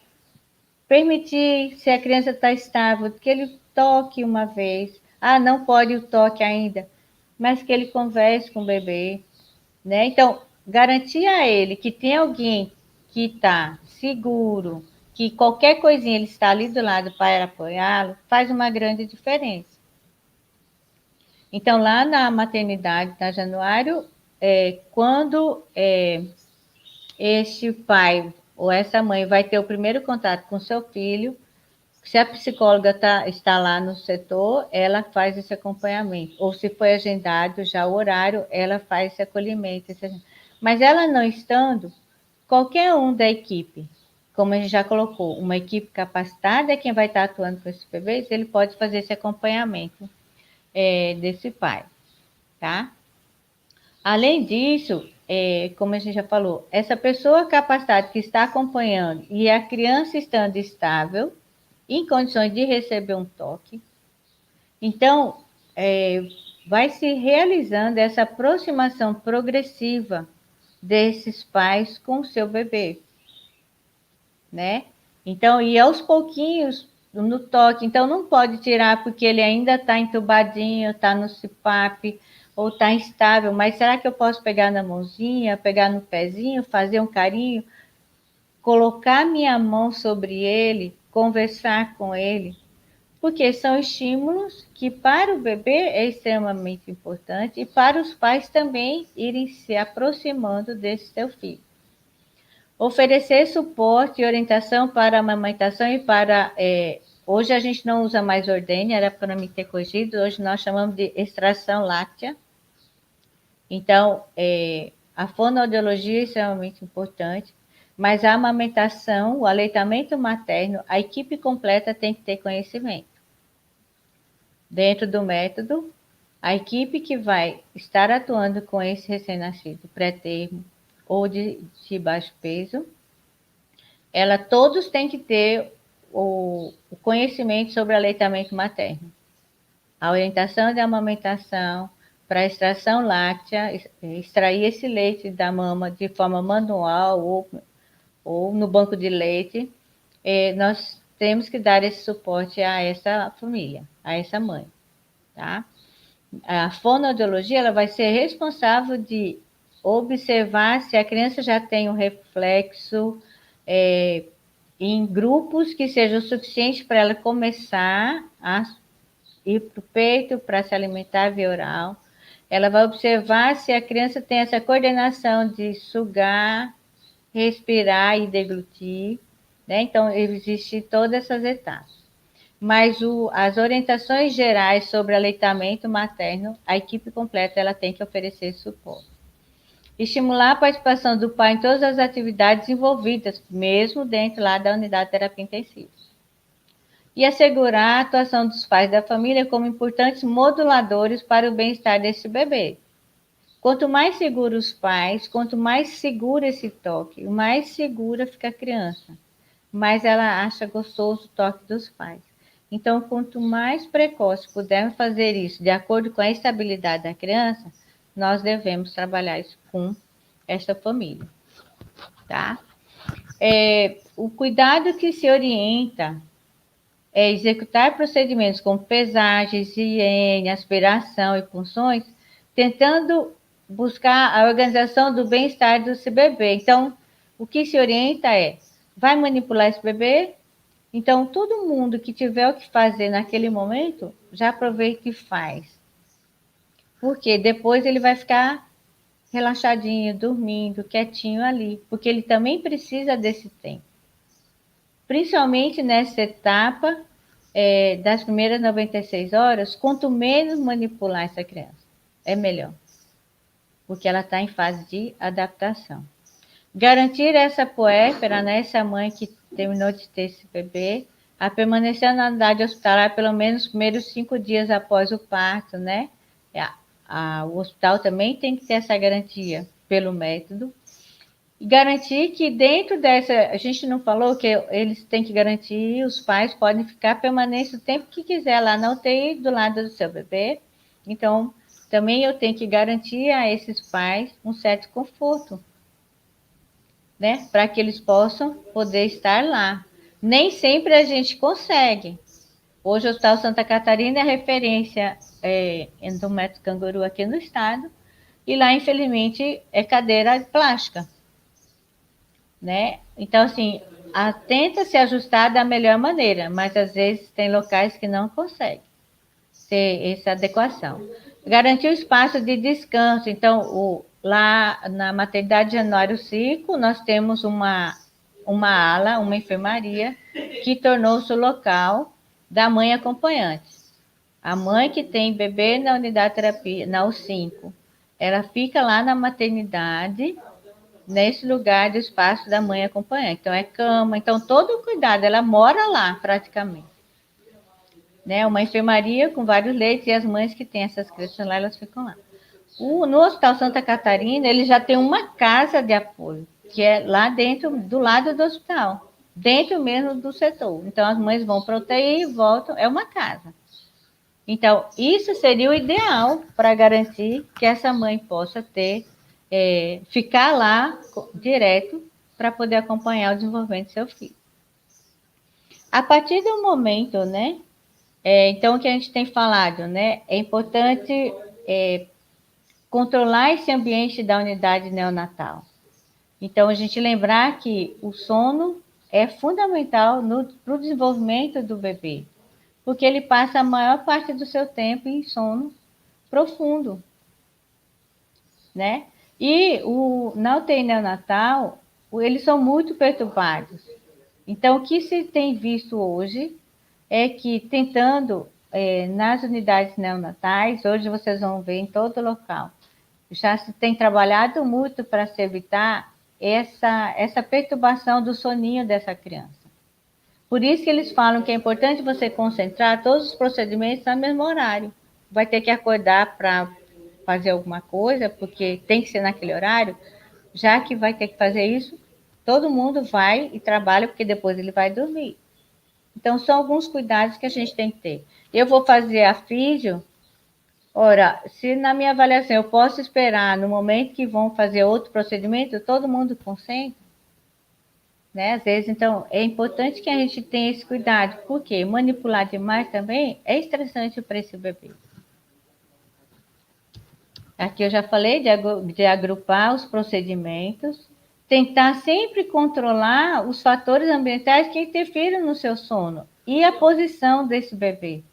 permitir, se a criança está estável, que ele toque uma vez. Ah, não pode o toque ainda, mas que ele converse com o bebê, né? Então, garantir a ele que tem alguém que está seguro, que qualquer coisinha ele está ali do lado para apoiá-lo, faz uma grande diferença. Então, lá na maternidade, na Januário, quando este pai ou essa mãe vai ter o primeiro contato com seu filho, se a psicóloga está lá no setor, ela faz esse acompanhamento. Ou se foi agendado já o horário, ela faz esse acolhimento. Mas ela não estando, qualquer um da equipe, como a gente já colocou, uma equipe capacitada é quem vai estar atuando com esses bebês, ele pode fazer esse acompanhamento desse pai, tá? Além disso, como a gente já falou, essa pessoa capacitada que está acompanhando e a criança estando estável, em condições de receber um toque, então vai se realizando essa aproximação progressiva desses pais com o seu bebê, né? Então, e aos pouquinhos no toque, então não pode tirar porque ele ainda está entubadinho, está no CPAP, ou está instável, mas será que eu posso pegar na mãozinha, pegar no pezinho, fazer um carinho, colocar minha mão sobre ele, conversar com ele? Porque são estímulos que para o bebê é extremamente importante e para os pais também irem se aproximando desse seu filho. Oferecer suporte e orientação para a amamentação e para... hoje a gente não usa mais ordem, era para me ter corrigido, hoje nós chamamos de extração láctea. Então, a fonoaudiologia é extremamente importante, mas a amamentação, o aleitamento materno, a equipe completa tem que ter conhecimento. Dentro do método, a equipe que vai estar atuando com esse recém-nascido pré-termo ou de baixo peso, todos têm que ter o conhecimento sobre aleitamento materno. A orientação de amamentação, para a extração láctea, extrair esse leite da mama de forma manual ou no banco de leite, nós temos que dar esse suporte a essa família, a essa mãe, tá? A fonoaudiologia ela vai ser responsável de observar se a criança já tem um reflexo em grupos que sejam suficientes para ela começar a ir para o peito para se alimentar via oral. Ela vai observar se a criança tem essa coordenação de sugar, respirar e deglutir, né? Então, existem todas essas etapas. Mas as orientações gerais sobre aleitamento materno, a equipe completa ela tem que oferecer suporte. Estimular a participação do pai em todas as atividades envolvidas, mesmo dentro lá da unidade de terapia intensiva. E assegurar a atuação dos pais da família como importantes moduladores para o bem-estar desse bebê. Quanto mais seguros os pais, quanto mais seguro esse toque, mais segura fica a criança, mais ela acha gostoso o toque dos pais. Então, quanto mais precoce pudermos fazer isso, de acordo com a estabilidade da criança, nós devemos trabalhar isso com esta família, tá? O cuidado que se orienta é executar procedimentos como pesagens, higiene, aspiração e punções, tentando buscar a organização do bem-estar desse bebê. Então, o que se orienta vai manipular esse bebê? Então, todo mundo que tiver o que fazer naquele momento, já aproveita e faz. Porque depois ele vai ficar relaxadinho, dormindo, quietinho ali, porque ele também precisa desse tempo. Principalmente nessa etapa das primeiras 96 horas, quanto menos manipular essa criança, é melhor. Porque ela está em fase de adaptação. Garantir essa puérpera, né, essa mãe que terminou de ter esse bebê, a permanecer na unidade hospitalar pelo menos os primeiros 5 dias após o parto, né? O hospital também tem que ter essa garantia pelo método. E garantir que dentro dessa... A gente não falou que eles têm que garantir, os pais podem ficar permanentes o tempo que quiser lá na UTI do lado do seu bebê. Então, também eu tenho que garantir a esses pais um certo conforto, né? Para que eles possam poder estar lá. Nem sempre a gente consegue. Hoje o Hospital Santa Catarina é referência do método canguru aqui no estado, e lá, infelizmente, é cadeira plástica, né? Então, assim, tenta se ajustar da melhor maneira, mas às vezes tem locais que não conseguem ter essa adequação. Garantir o espaço de descanso. Então, lá na maternidade Januário 5, nós temos uma ala, uma enfermaria, que tornou-se o local da mãe acompanhante. A mãe que tem bebê na unidade de terapia, na U5, ela fica lá na maternidade, nesse lugar do espaço da mãe acompanhante. Então, é cama, então todo o cuidado, ela mora lá praticamente. Né? Uma enfermaria com vários leitos e as mães que têm essas crianças lá, elas ficam lá. No Hospital Santa Catarina, ele já tem uma casa de apoio, que é lá dentro, do lado do hospital, dentro mesmo do setor. Então, as mães vão para a UTI e voltam, é uma casa. Então, isso seria o ideal para garantir que essa mãe possa ficar lá direto para poder acompanhar o desenvolvimento do seu filho. A partir do momento, né? Então, o que a gente tem falado, né? É importante controlar esse ambiente da unidade neonatal. Então, a gente lembrar que o sono é fundamental para o desenvolvimento do bebê, porque ele passa a maior parte do seu tempo em sono profundo, né? E na UTI neonatal, eles são muito perturbados. Então, o que se tem visto hoje é que tentando, nas unidades neonatais, hoje vocês vão ver em todo local, já se tem trabalhado muito para se evitar essa perturbação do soninho dessa criança. Por isso que eles falam que é importante você concentrar todos os procedimentos no mesmo horário. Vai ter que acordar para fazer alguma coisa, porque tem que ser naquele horário, já que vai ter que fazer isso, todo mundo vai e trabalha, porque depois ele vai dormir. Então, são alguns cuidados que a gente tem que ter. Eu vou fazer a físio, ora, se na minha avaliação eu posso esperar no momento que vão fazer outro procedimento, todo mundo concentra, né? Às vezes, então, é importante que a gente tenha esse cuidado, porque manipular demais também é estressante para esse bebê. Aqui eu já falei de agrupar os procedimentos, tentar sempre controlar os fatores ambientais que interfiram no seu sono e a posição desse bebê.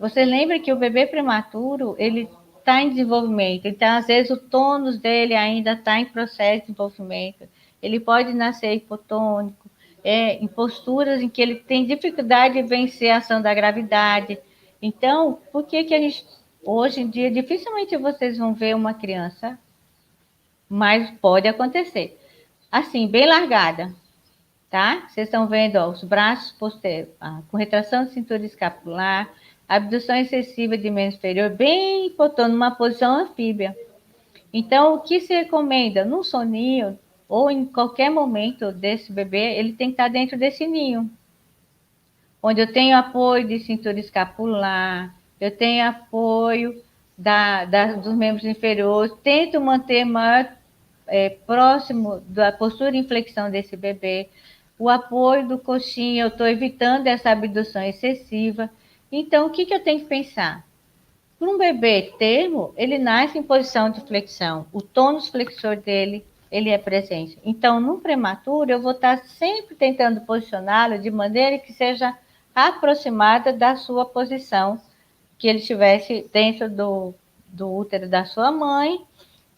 Você lembra que o bebê prematuro, ele está em desenvolvimento, então, às vezes, o tônus dele ainda está em processo de desenvolvimento. Ele pode nascer hipotônico, em posturas em que ele tem dificuldade de vencer a ação da gravidade. Então, por que a gente, hoje em dia, dificilmente vocês vão ver uma criança, mas pode acontecer, assim, bem largada, tá? Vocês estão vendo, ó, os braços posteriores, com retração de cintura escapular, abdução excessiva de membro inferior, bem hipotônico, numa posição anfíbia. Então, o que se recomenda? No soninho, ou em qualquer momento desse bebê, ele tem que estar dentro desse ninho, onde eu tenho apoio de cintura escapular, eu tenho apoio dos membros inferiores, tento manter maior próximo da postura em flexão desse bebê, o apoio do coxinha, eu estou evitando essa abdução excessiva. Então, o que eu tenho que pensar? Para um bebê termo, ele nasce em posição de flexão, o tônus flexor dele, ele é presente. Então, no prematuro, eu vou estar sempre tentando posicioná-lo de maneira que seja aproximada da sua posição, que ele estivesse dentro do útero da sua mãe,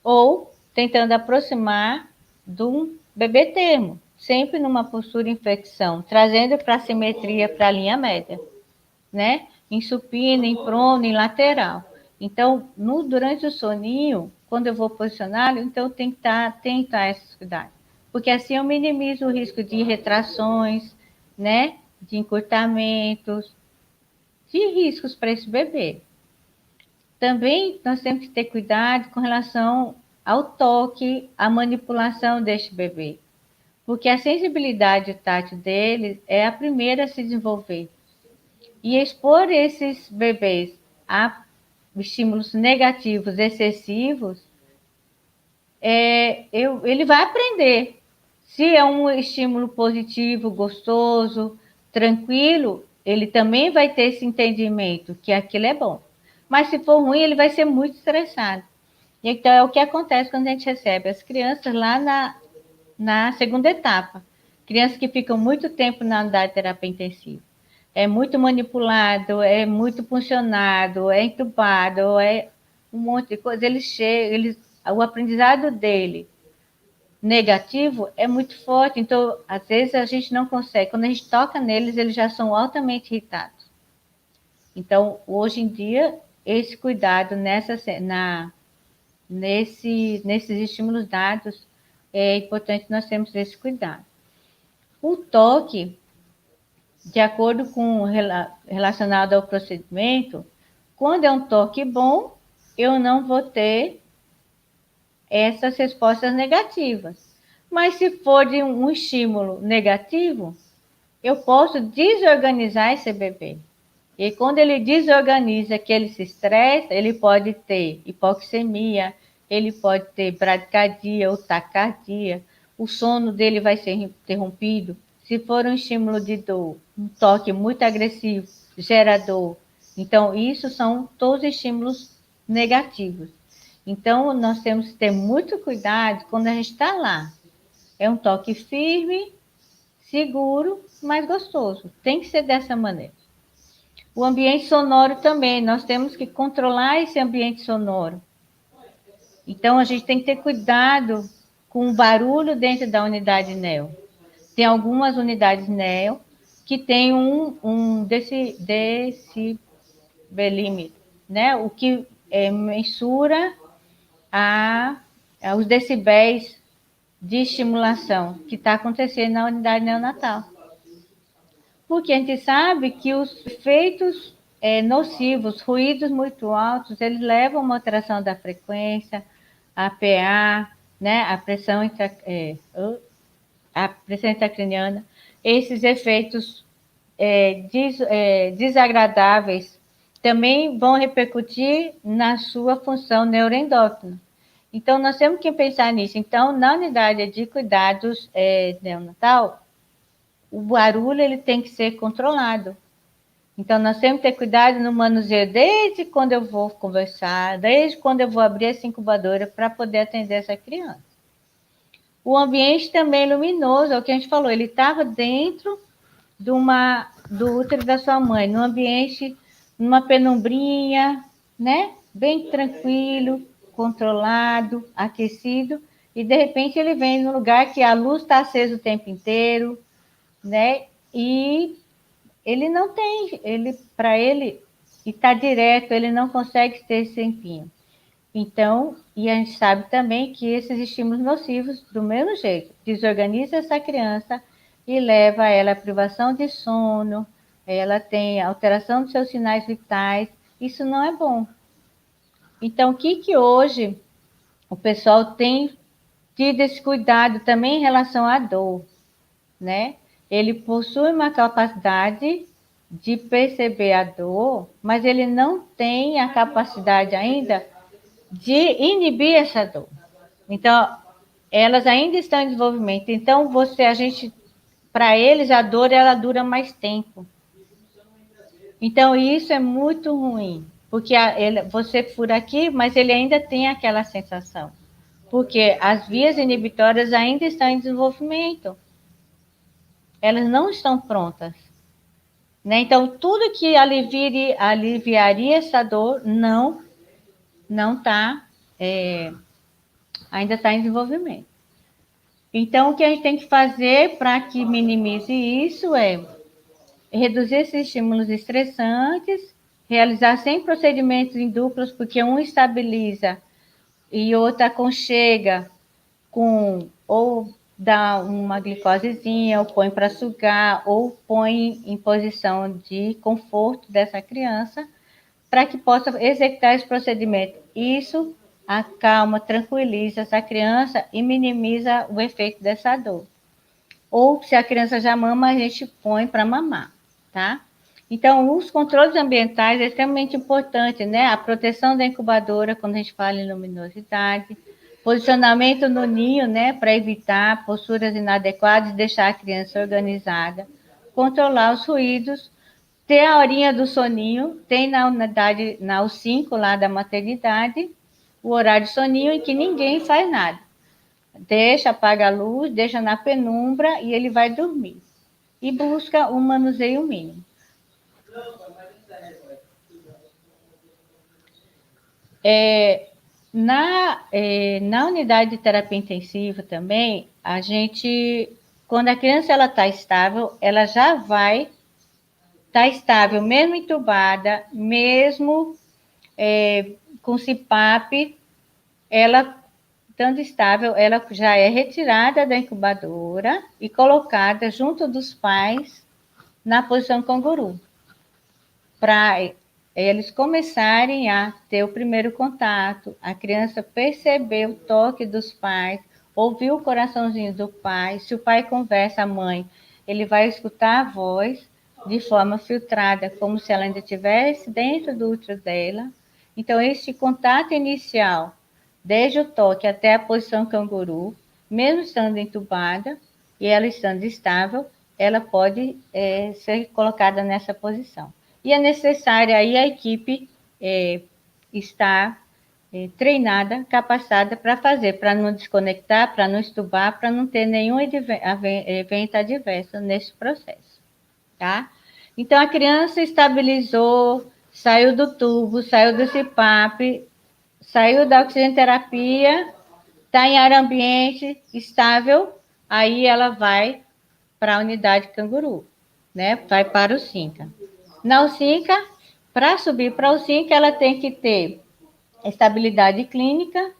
ou tentando aproximar de um bebê termo, sempre numa postura em flexão, trazendo para a simetria, para a linha média, né? Em supino, em prono, em lateral. Então, durante o soninho, quando eu vou posicioná-lo, então eu tenho que estar atento a esses cuidados, porque assim eu minimizo o risco de retrações, né? De encurtamentos, de riscos para esse bebê. Também nós temos que ter cuidado com relação ao toque, à manipulação deste bebê, porque a sensibilidade tátil dele é a primeira a se desenvolver. E expor esses bebês a estímulos negativos excessivos, ele vai aprender. Se é um estímulo positivo, gostoso, tranquilo, ele também vai ter esse entendimento que aquilo é bom. Mas se for ruim, ele vai ser muito estressado. Então, é o que acontece quando a gente recebe as crianças lá na segunda etapa. Crianças que ficam muito tempo na unidade de terapia intensiva. É muito manipulado, é muito puncionado, é entubado, é um monte de coisa. O aprendizado dele negativo é muito forte. Então, às vezes, a gente não consegue. Quando a gente toca neles, eles já são altamente irritados. Então, hoje em dia, esse cuidado nesses estímulos dados, é importante nós termos esse cuidado. O toque, de acordo com relacionado ao procedimento, quando é um toque bom, eu não vou ter essas respostas negativas. Mas se for de um estímulo negativo, eu posso desorganizar esse bebê. E quando ele desorganiza, que ele se estressa, ele pode ter hipoxemia, ele pode ter bradicardia ou taquicardia, o sono dele vai ser interrompido. Se for um estímulo de dor, um toque muito agressivo, gera dor. Então, isso são todos estímulos negativos. Então, nós temos que ter muito cuidado quando a gente está lá. É um toque firme, seguro, mas gostoso. Tem que ser dessa maneira. O ambiente sonoro também, nós temos que controlar esse ambiente sonoro. Então, a gente tem que ter cuidado com o barulho dentro da unidade NEO. Tem algumas unidades NEO que tem um decibelímetro, né? O que mensura os decibéis de estimulação que está acontecendo na unidade neonatal. Porque a gente sabe que os efeitos nocivos, ruídos muito altos, eles levam a uma alteração da frequência, a PA, né, a pressão intracraniana. Esses efeitos desagradáveis também vão repercutir na sua função neuroendócrina. Então, nós temos que pensar nisso. Então, na unidade de cuidados neonatal, o barulho ele tem que ser controlado. Então, nós temos que ter cuidado no manuseio desde quando eu vou conversar, desde quando eu vou abrir essa incubadora para poder atender essa criança. O ambiente também luminoso, é o que a gente falou, ele estava dentro do útero da sua mãe, num ambiente numa penumbrinha, né? Bem tranquilo, controlado, aquecido, e de repente ele vem num lugar que a luz está acesa o tempo inteiro, né? E ele não tem, para ele, e está direto, ele não consegue ter esse tempinho. Então, e a gente sabe também que esses estímulos nocivos, do mesmo jeito, desorganiza essa criança e leva ela à privação de sono, ela tem alteração dos seus sinais vitais, isso não é bom. Então, o que hoje o pessoal tem tido esse cuidado também em relação à dor, né? Ele possui uma capacidade de perceber a dor, mas ele não tem a capacidade ainda de inibir essa dor. Então, elas ainda estão em desenvolvimento. Então, para eles, a dor ela dura mais tempo. Então, isso é muito ruim, porque você fura aqui, mas ele ainda tem aquela sensação, porque as vias inibitórias ainda estão em desenvolvimento. Elas não estão prontas. Né? Então, tudo que aliviaria essa dor não está, ainda está em desenvolvimento. Então, o que a gente tem que fazer para que minimize isso é reduzir esses estímulos estressantes, realizar 100 procedimentos em duplas, porque um estabiliza e outro aconchega ou dá uma glicosezinha, ou põe para sugar, ou põe em posição de conforto dessa criança, para que possa executar esse procedimento. Isso acalma, tranquiliza essa criança e minimiza o efeito dessa dor. Ou se a criança já mama, a gente põe para mamar, tá? Então, os controles ambientais é extremamente importante, né? A proteção da incubadora, quando a gente fala em luminosidade, posicionamento no ninho, né? Para evitar posturas inadequadas e deixar a criança organizada, controlar os ruídos, ter a horinha do soninho, tem na unidade, na U5 lá da maternidade, o horário de soninho em que ninguém faz nada. Deixa, apaga a luz, deixa na penumbra e ele vai dormir. E busca um manuseio mínimo. Na unidade de terapia intensiva também, quando a criança está estável, ela já vai estar estável, mesmo entubada, mesmo com CPAP, ela estando estável, ela já é retirada da incubadora e colocada junto dos pais na posição canguru, para eles começarem a ter o primeiro contato, a criança perceber o toque dos pais, ouvir o coraçãozinho do pai. Se o pai conversa, a mãe, ele vai escutar a voz de forma filtrada, como se ela ainda estivesse dentro do útero dela. Então, esse contato inicial, desde o toque até a posição canguru, mesmo estando entubada e ela estando estável, ela pode ser colocada nessa posição. E é necessária aí a equipe estar treinada, capacitada para fazer, para não desconectar, para não estubar, para não ter nenhum evento adverso nesse processo, tá? Então, a criança estabilizou, saiu do tubo, saiu do CPAP, saiu da oxigenoterapia, está em ar ambiente estável, aí ela vai para a unidade canguru, né? Vai para o SINCA. Na UCINCA, para subir para o UCINCA, ela tem que ter estabilidade clínica,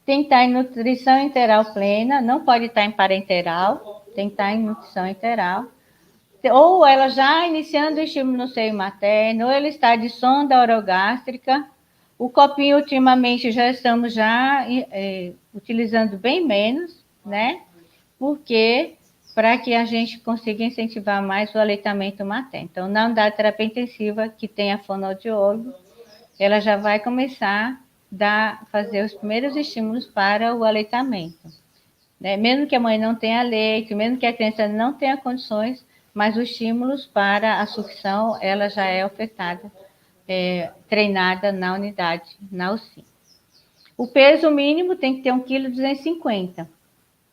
tem que estar em nutrição enteral plena, não pode estar em parenteral, tem que estar em nutrição enteral. Ou ela já iniciando o estímulo no seio materno, ou ela está de sonda orogástrica. O copinho, ultimamente, já estamos utilizando bem menos, né? Porque para que a gente consiga incentivar mais o aleitamento materno. Então, na unidade de terapia intensiva, que tem a fonoaudiólogo, ela já vai começar a fazer os primeiros estímulos para o aleitamento. Né? Mesmo que a mãe não tenha leite, mesmo que a criança não tenha condições, mas os estímulos para a sucção, ela já é ofertada, treinada na unidade, na UCI. O peso mínimo tem que ter 1,250 kg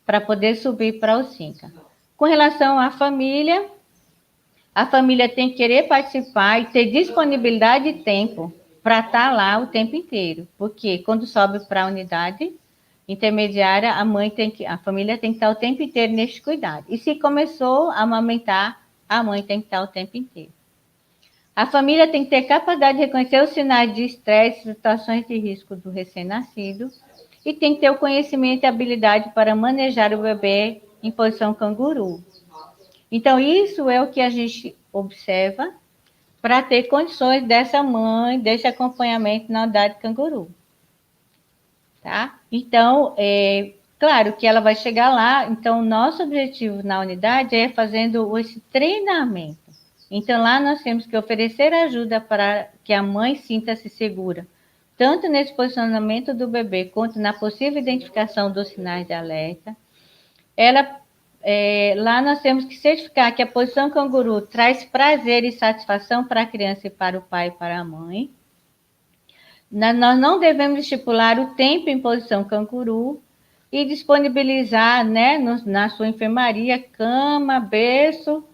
para poder subir para a UCINCA. Com relação à família, A família tem que querer participar e ter disponibilidade de tempo para estar lá o tempo inteiro. Porque quando sobe para a unidade intermediária, a família tem que estar o tempo inteiro neste cuidado. E se começou a amamentar, a mãe tem que estar o tempo inteiro. A família tem que ter capacidade de reconhecer os sinais de estresse, situações de risco do recém-nascido, e tem que ter o conhecimento e habilidade para manejar o bebê em posição canguru. Então, isso é o que a gente observa para ter condições dessa mãe, desse acompanhamento na unidade canguru. Tá? Então, claro que ela vai chegar lá, então nosso objetivo na unidade é fazendo esse treinamento. Então, lá nós temos que oferecer ajuda para que a mãe sinta-se segura, tanto nesse posicionamento do bebê, quanto na possível identificação dos sinais de alerta. Lá nós temos que certificar que a posição canguru traz prazer e satisfação para a criança e para o pai e para a mãe. Nós não devemos estipular o tempo em posição canguru e disponibilizar, né, na sua enfermaria, cama, berço,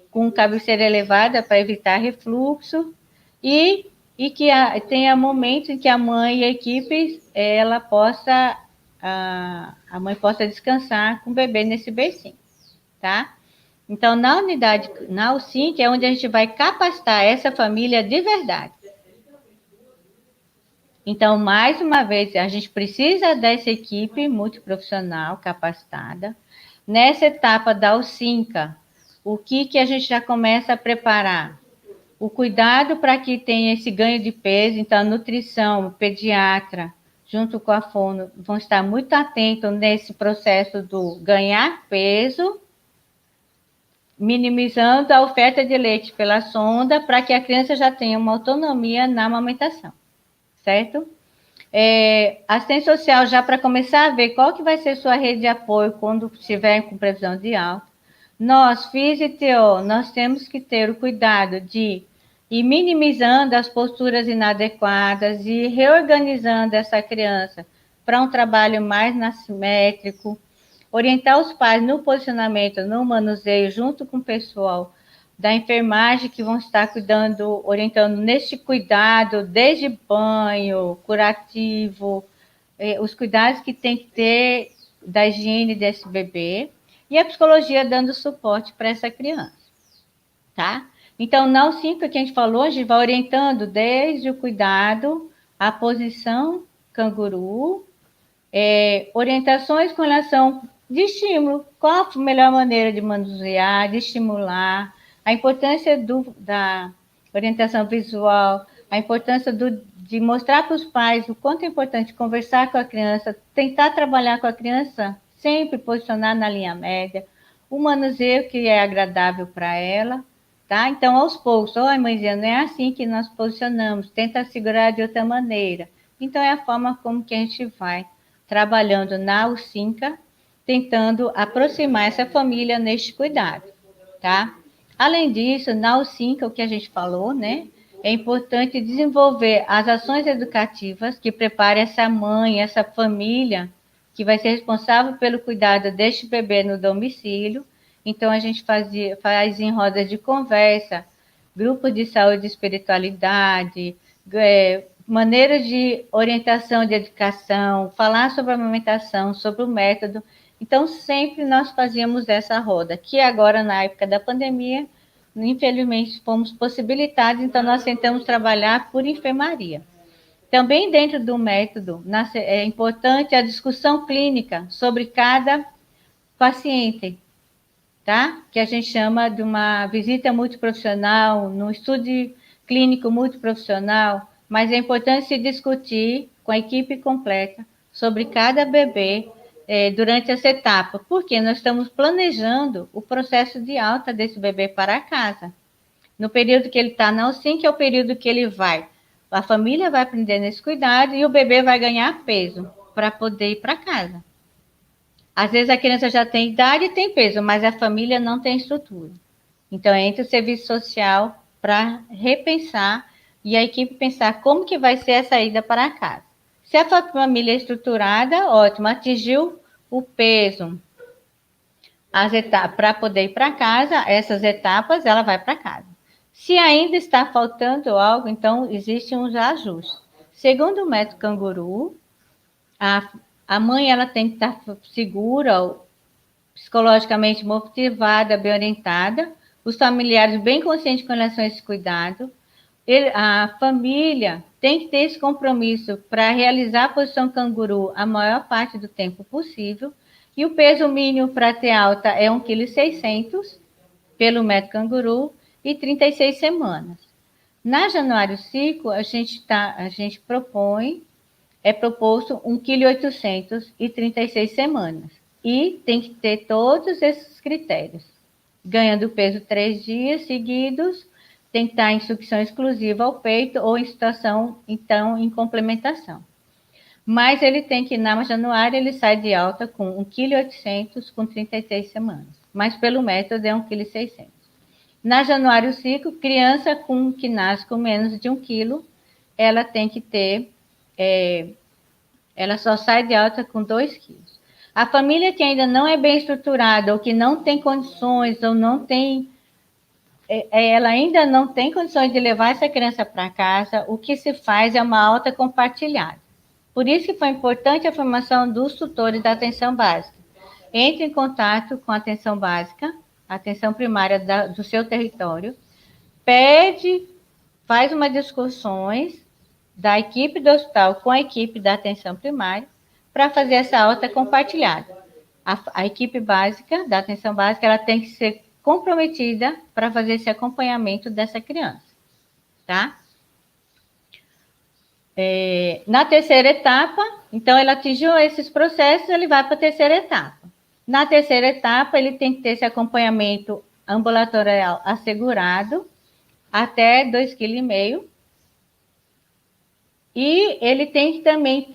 com cabeceira elevada para evitar refluxo, e que tenha momentos em que a mãe e a equipe, a mãe possa descansar com o bebê nesse bercinho, tá? Então, na UCINC, é onde a gente vai capacitar essa família de verdade. Então, mais uma vez, a gente precisa dessa equipe multiprofissional capacitada. Nessa etapa da UCINCA, o que a gente já começa a preparar? O cuidado para que tenha esse ganho de peso, então a nutrição, o pediatra, junto com a fono, vão estar muito atentos nesse processo do ganhar peso, minimizando a oferta de leite pela sonda, para que a criança já tenha uma autonomia na amamentação, certo? Assistência social, já para começar a ver qual que vai ser sua rede de apoio quando estiver com previsão de alta. Nós, FISIO, nós temos que ter o cuidado de ir minimizando as posturas inadequadas e reorganizando essa criança para um trabalho mais assimétrico, orientar os pais no posicionamento, no manuseio, junto com o pessoal da enfermagem que vão estar cuidando, orientando neste cuidado, desde banho, curativo, os cuidados que tem que ter da higiene desse bebê, e a psicologia dando suporte para essa criança, tá? Então, na UCINCA que a gente falou, a gente vai orientando desde o cuidado, a posição canguru, orientações com relação de estímulo, qual a melhor maneira de manusear, de estimular, a importância da orientação visual, a importância de mostrar para os pais o quanto é importante conversar com a criança, tentar trabalhar com a criança, sempre posicionar na linha média, o manuseio que é agradável para ela, tá? Então, aos poucos, mãezinha, não é assim que nós posicionamos, tenta segurar de outra maneira. Então, é a forma como que a gente vai trabalhando na UCINCA, tentando aproximar essa família neste cuidado, tá? Além disso, na UCINCA, o que a gente falou, né? É importante desenvolver as ações educativas que preparem essa mãe, essa família, que vai ser responsável pelo cuidado deste bebê no domicílio. Então, a gente faz em rodas de conversa, grupos de saúde e espiritualidade, maneiras de orientação de educação, falar sobre a amamentação, sobre o método. Então, sempre nós fazíamos essa roda, que agora, na época da pandemia, infelizmente, fomos possibilitados, então nós tentamos trabalhar por enfermaria. Também dentro do método, é importante a discussão clínica sobre cada paciente, tá? Que a gente chama de uma visita multiprofissional, no estudo clínico multiprofissional, mas é importante se discutir com a equipe completa sobre cada bebê durante essa etapa, porque nós estamos planejando o processo de alta desse bebê para casa. No período que ele está na UCINC, é o período que a família vai aprender nesse cuidado e o bebê vai ganhar peso para poder ir para casa. Às vezes a criança já tem idade e tem peso, mas a família não tem estrutura. Então, entra o serviço social para repensar e a equipe pensar como que vai ser essa ida para casa. Se a família é estruturada, ótimo, atingiu o peso, as etapas para poder ir para casa, essas etapas ela vai para casa. Se ainda está faltando algo, então existem uns ajustes. Segundo o método canguru, a mãe ela tem que estar segura, psicologicamente motivada, bem orientada, os familiares bem conscientes com relação a esse cuidado. A família tem que ter esse compromisso para realizar a posição canguru a maior parte do tempo possível. E o peso mínimo para ter alta é 1,6 kg pelo método canguru e 36 semanas. Na Januário Ciclo, a gente proposto 1,8 kg e 36 semanas. E tem que ter todos esses critérios. Ganhando peso 3 dias seguidos, tem que estar em sucção exclusiva ao peito ou em situação, então, em complementação. Mas ele tem que, na Januário, ele sai de alta com 1,8 kg com 36 semanas. Mas pelo método é 1,6 kg. Na Januário Ciclo, criança que nasce com menos de 1 kg, ela tem que ter, ela só sai de alta com 2 kg. A família que ainda não é bem estruturada, ou que não tem condições, ou não tem, ela ainda não tem condições de levar essa criança para casa, o que se faz é uma alta compartilhada. Por isso que foi importante a formação dos tutores da atenção básica. Entre em contato com a atenção básica, a atenção primária do seu território, faz umas discussões da equipe do hospital com a equipe da atenção primária para fazer essa alta compartilhada. A equipe básica, da atenção básica, ela tem que ser comprometida para fazer esse acompanhamento dessa criança, tá? Na terceira etapa, então, ele atingiu esses processos, ele vai para a terceira etapa. Na terceira etapa, ele tem que ter esse acompanhamento ambulatorial assegurado até 2,5 kg. E ele tem que também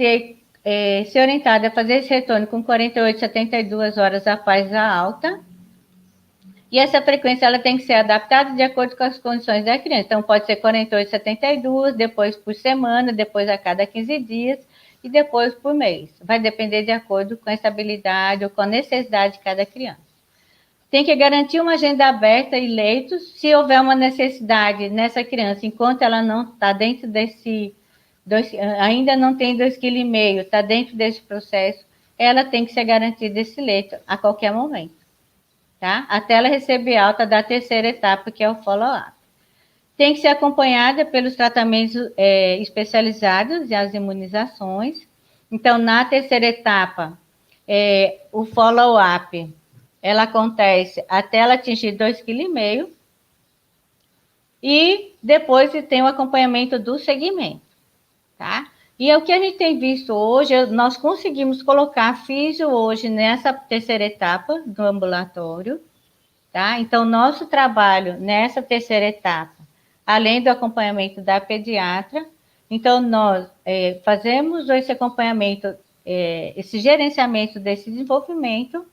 ser orientado a fazer esse retorno com 48, 72 horas após a alta. E essa frequência ela tem que ser adaptada de acordo com as condições da criança. Então, pode ser 48, 72, depois por semana, depois a cada 15 dias e depois por mês. Vai depender de acordo com a estabilidade ou com a necessidade de cada criança. Tem que garantir uma agenda aberta e leitos. Se houver uma necessidade nessa criança, enquanto ela não está dentro ainda não tem 2,5 kg, está dentro desse processo, ela tem que ser garantida esse leito a qualquer momento. Tá? Até ela receber alta da terceira etapa, que é o follow-up. Tem que ser acompanhada pelos tratamentos especializados e as imunizações. Então, na terceira etapa, o follow-up, ela acontece até ela atingir 2,5 kg e depois tem o acompanhamento do segmento, tá? E é o que a gente tem visto hoje, nós conseguimos colocar a físio hoje nessa terceira etapa do ambulatório, tá? Então, nosso trabalho nessa terceira etapa, além do acompanhamento da pediatra, então nós fazemos esse acompanhamento, esse gerenciamento desse desenvolvimento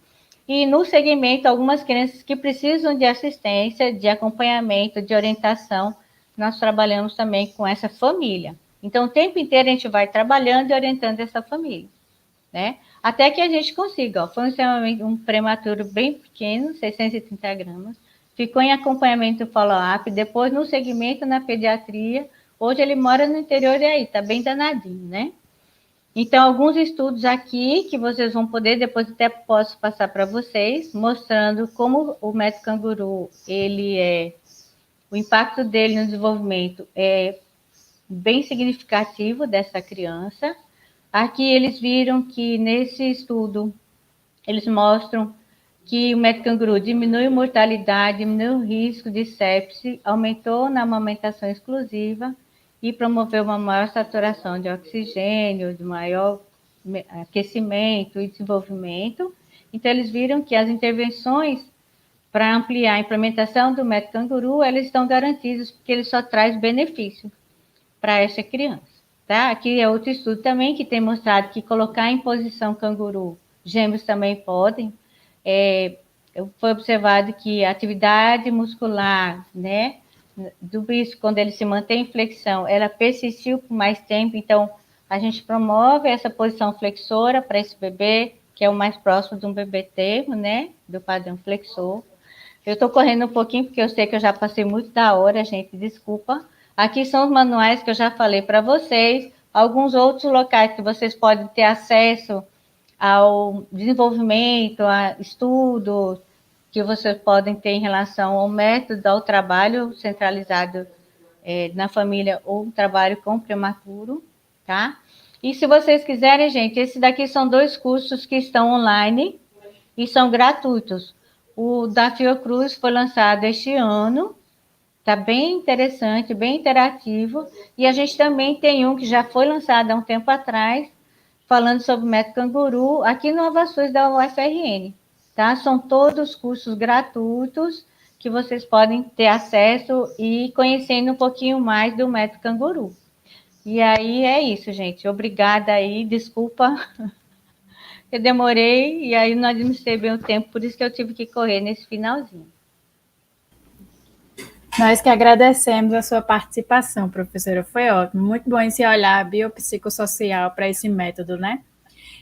e no segmento algumas crianças que precisam de assistência, de acompanhamento, de orientação, nós trabalhamos também com essa família. Então, o tempo inteiro a gente vai trabalhando e orientando essa família, né? Até que a gente consiga, foi um prematuro bem pequeno, 630 gramas, ficou em acompanhamento follow-up, depois no segmento na pediatria, hoje ele mora no interior e aí, tá bem danadinho, né? Então, alguns estudos aqui que vocês vão poder, depois até posso passar para vocês, mostrando como o método canguru, o impacto dele no desenvolvimento é bem significativo dessa criança. Aqui eles viram que nesse estudo, eles mostram que o método canguru diminui a mortalidade, diminui o risco de sepse, aumentou na amamentação exclusiva e promoveu uma maior saturação de oxigênio, de maior aquecimento e desenvolvimento. Então, eles viram que as intervenções para ampliar a implementação do método canguru, elas estão garantidas porque ele só traz benefício para essa criança, tá? Aqui é outro estudo também que tem mostrado que colocar em posição canguru, gêmeos também podem. Foi observado que a atividade muscular, né, do bicho, quando ele se mantém em flexão, ela persistiu por mais tempo, então a gente promove essa posição flexora para esse bebê, que é o mais próximo de um bebê termo, né? Do padrão flexor. Eu estou correndo um pouquinho, porque eu sei que eu já passei muito da hora, gente, desculpa. Aqui são os manuais que eu já falei para vocês, alguns outros locais que vocês podem ter acesso ao desenvolvimento, a estudos que vocês podem ter em relação ao método, ao trabalho centralizado na família ou trabalho com prematuro, tá? E se vocês quiserem, gente, esses daqui são 2 cursos que estão online e são gratuitos. O da Fiocruz foi lançado este ano, está bem interessante, bem interativo, e a gente também tem um que já foi lançado há um tempo atrás, falando sobre o método canguru, aqui no Nova SUS da UFRN. Tá? São todos cursos gratuitos que vocês podem ter acesso e conhecendo um pouquinho mais do método canguru. E aí é isso, gente. Obrigada aí, desculpa. Eu demorei e aí não administrei bem o tempo, por isso que eu tive que correr nesse finalzinho. Nós que agradecemos a sua participação, professora. Foi ótimo. Muito bom esse olhar biopsicossocial para esse método, né?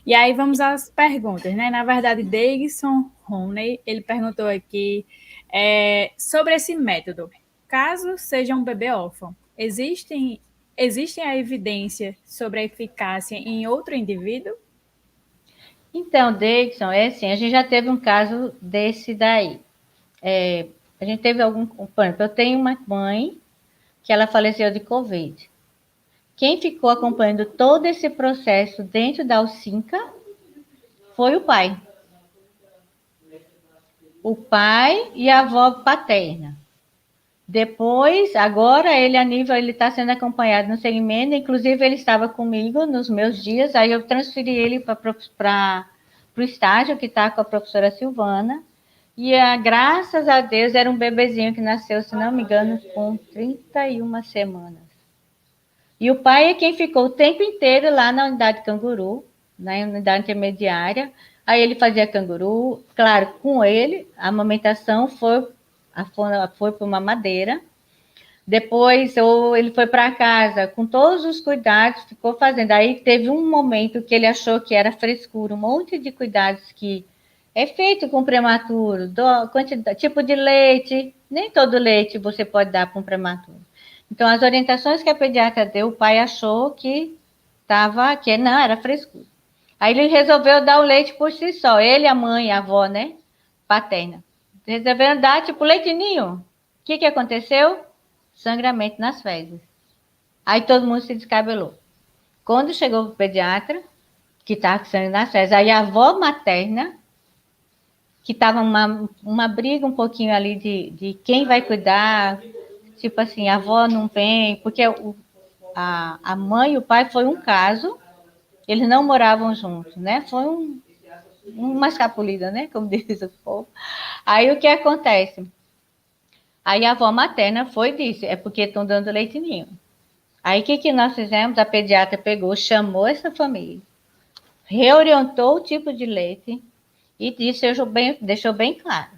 E aí vamos às perguntas, né? Na verdade, Davidson Roney, ele perguntou aqui sobre esse método. Caso seja um bebê órfão, existem a evidência sobre a eficácia em outro indivíduo? Então, Davidson, é assim, a gente já teve um caso desse daí. A gente teve por exemplo, eu tenho uma mãe que ela faleceu de Covid. Quem ficou acompanhando todo esse processo dentro da Alcinca foi o pai. O pai e a avó paterna. Depois, agora ele está sendo acompanhado no segmento, inclusive ele estava comigo nos meus dias, aí eu transferi ele para o estágio que está com a professora Silvana, e graças a Deus era um bebezinho que nasceu, se não me engano, com 31 semanas. E o pai é quem ficou o tempo inteiro lá na unidade canguru, na unidade intermediária. Aí ele fazia canguru, claro, com ele, a amamentação foi para uma madeira. Depois ele foi para casa com todos os cuidados, ficou fazendo. Aí teve um momento que ele achou que era frescura, um monte de cuidados que é feito com prematuro, tipo de leite, nem todo leite você pode dar para um prematuro. Então, as orientações que a pediatra deu, o pai achou que não, era frescura. Aí ele resolveu dar o leite por si só, ele, a mãe, a avó, né, paterna. Resolveram dar, tipo, leitinho. O que aconteceu? Sangramento nas fezes. Aí todo mundo se descabelou. Quando chegou o pediatra, que estava com sangue nas fezes, aí a avó materna, que estava uma briga um pouquinho ali de quem vai cuidar, tipo assim, a avó não vem, porque a mãe e o pai foi um caso, eles não moravam juntos, né? Foi uma escapulida, né? Como diz o povo. Aí o que acontece? Aí a avó materna foi e disse, é porque estão dando leitinho. Aí o que nós fizemos? A pediatra pegou, chamou essa família, reorientou o tipo de leite e deixou bem claro.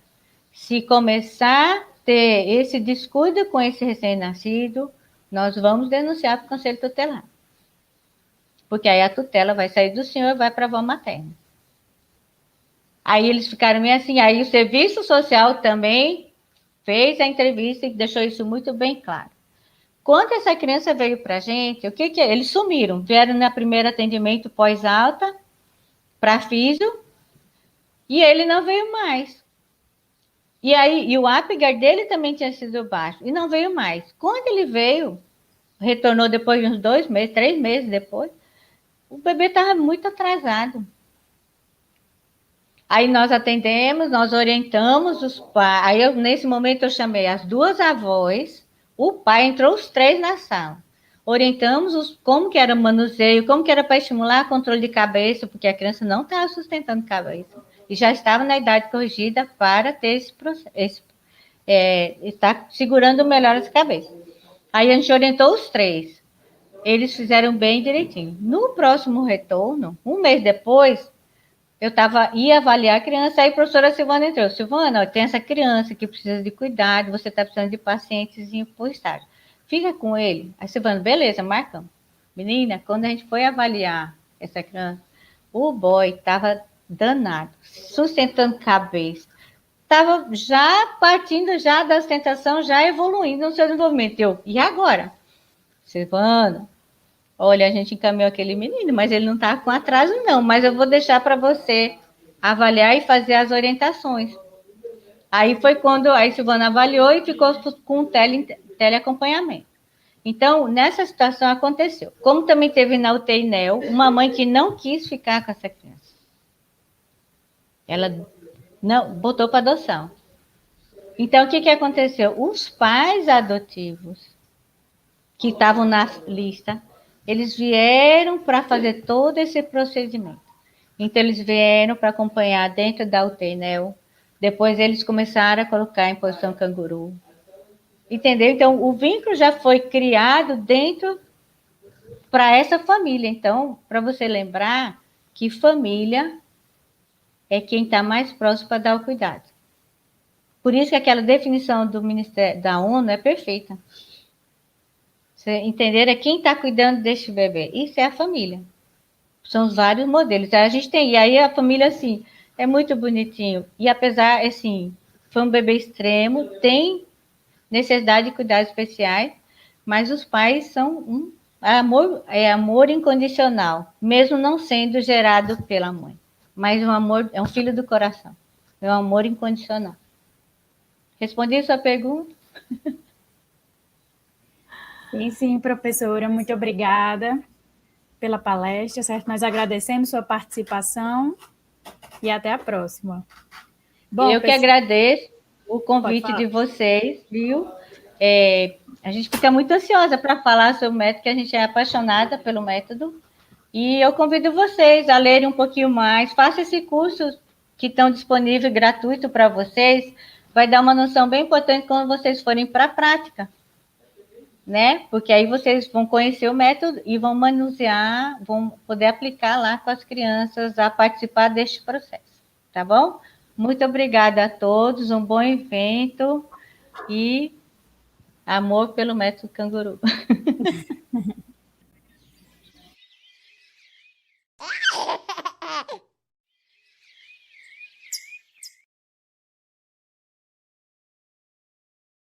Se começar a ter esse descuido com esse recém-nascido, nós vamos denunciar para o Conselho Tutelar. Porque aí a tutela vai sair do senhor e vai para a avó materna. Aí eles ficaram meio assim, aí o serviço social também fez a entrevista e deixou isso muito bem claro. Quando essa criança veio para a gente, o que é? Eles sumiram, vieram no primeiro atendimento pós-alta, para físio, e ele não veio mais. E o Apgar dele também tinha sido baixo, e não veio mais. Quando ele veio, retornou depois de uns 2 meses, 3 meses depois, o bebê estava muito atrasado. Aí nós atendemos, nós orientamos os pais. Aí nesse momento eu chamei as 2 avós, o pai, entrou os 3 na sala. Orientamos como que era o manuseio, como que era para estimular controle de cabeça, porque a criança não estava sustentando cabeça. E já estava na idade corrigida para ter esse processo, estar segurando melhor as cabeças. Aí a gente orientou os 3. Eles fizeram bem direitinho. No próximo retorno, 1 mês depois, ia avaliar a criança, aí a professora Silvana entrou. Silvana, tem essa criança que precisa de cuidado, você está precisando de pacientezinho por estágio. Fica com ele. Aí Silvana, beleza, marcamos. Menina, quando a gente foi avaliar essa criança, o boy estava danado, sustentando cabeça. Estava já partindo já da sustentação, já evoluindo no seu desenvolvimento. E agora? Silvana, olha, a gente encaminhou aquele menino, mas ele não está com atraso, não. Mas eu vou deixar para você avaliar e fazer as orientações. Aí foi quando a Silvana avaliou e ficou com teleacompanhamento. Então, nessa situação aconteceu. Como também teve na UTI NEL, uma mãe que não quis ficar com essa criança. Ela não botou para adoção. Então, o que aconteceu? Os pais adotivos que estavam na lista, eles vieram para fazer todo esse procedimento. Então, eles vieram para acompanhar dentro da UTI NEL. Depois, eles começaram a colocar em posição canguru. Entendeu? Então, o vínculo já foi criado dentro para essa família. Então, para você lembrar que família é quem está mais próximo para dar o cuidado. Por isso que aquela definição do Ministério da ONU é perfeita. Você entender é quem está cuidando deste bebê. Isso é a família. São os vários modelos. A gente tem, e aí a família, assim, é muito bonitinho. E apesar, assim, foi um bebê extremo, tem necessidade de cuidados especiais, mas os pais são amor incondicional, mesmo não sendo gerado pela mãe. Mas um amor, é um filho do coração. É um amor incondicional. Respondi a sua pergunta? Sim, professora, muito obrigada pela palestra, certo? Nós agradecemos sua participação e até a próxima. Bom, eu que agradeço o convite de vocês, viu? A gente fica muito ansiosa para falar sobre o método, que a gente é apaixonada pelo método. E eu convido vocês a lerem um pouquinho mais. Faça esse curso que estão disponível gratuito para vocês. Vai dar uma noção bem importante quando vocês forem para a prática, né? Porque aí vocês vão conhecer o método e vão manusear, vão poder aplicar lá com as crianças a participar deste processo, tá bom? Muito obrigada a todos, um bom evento e amor pelo método canguru.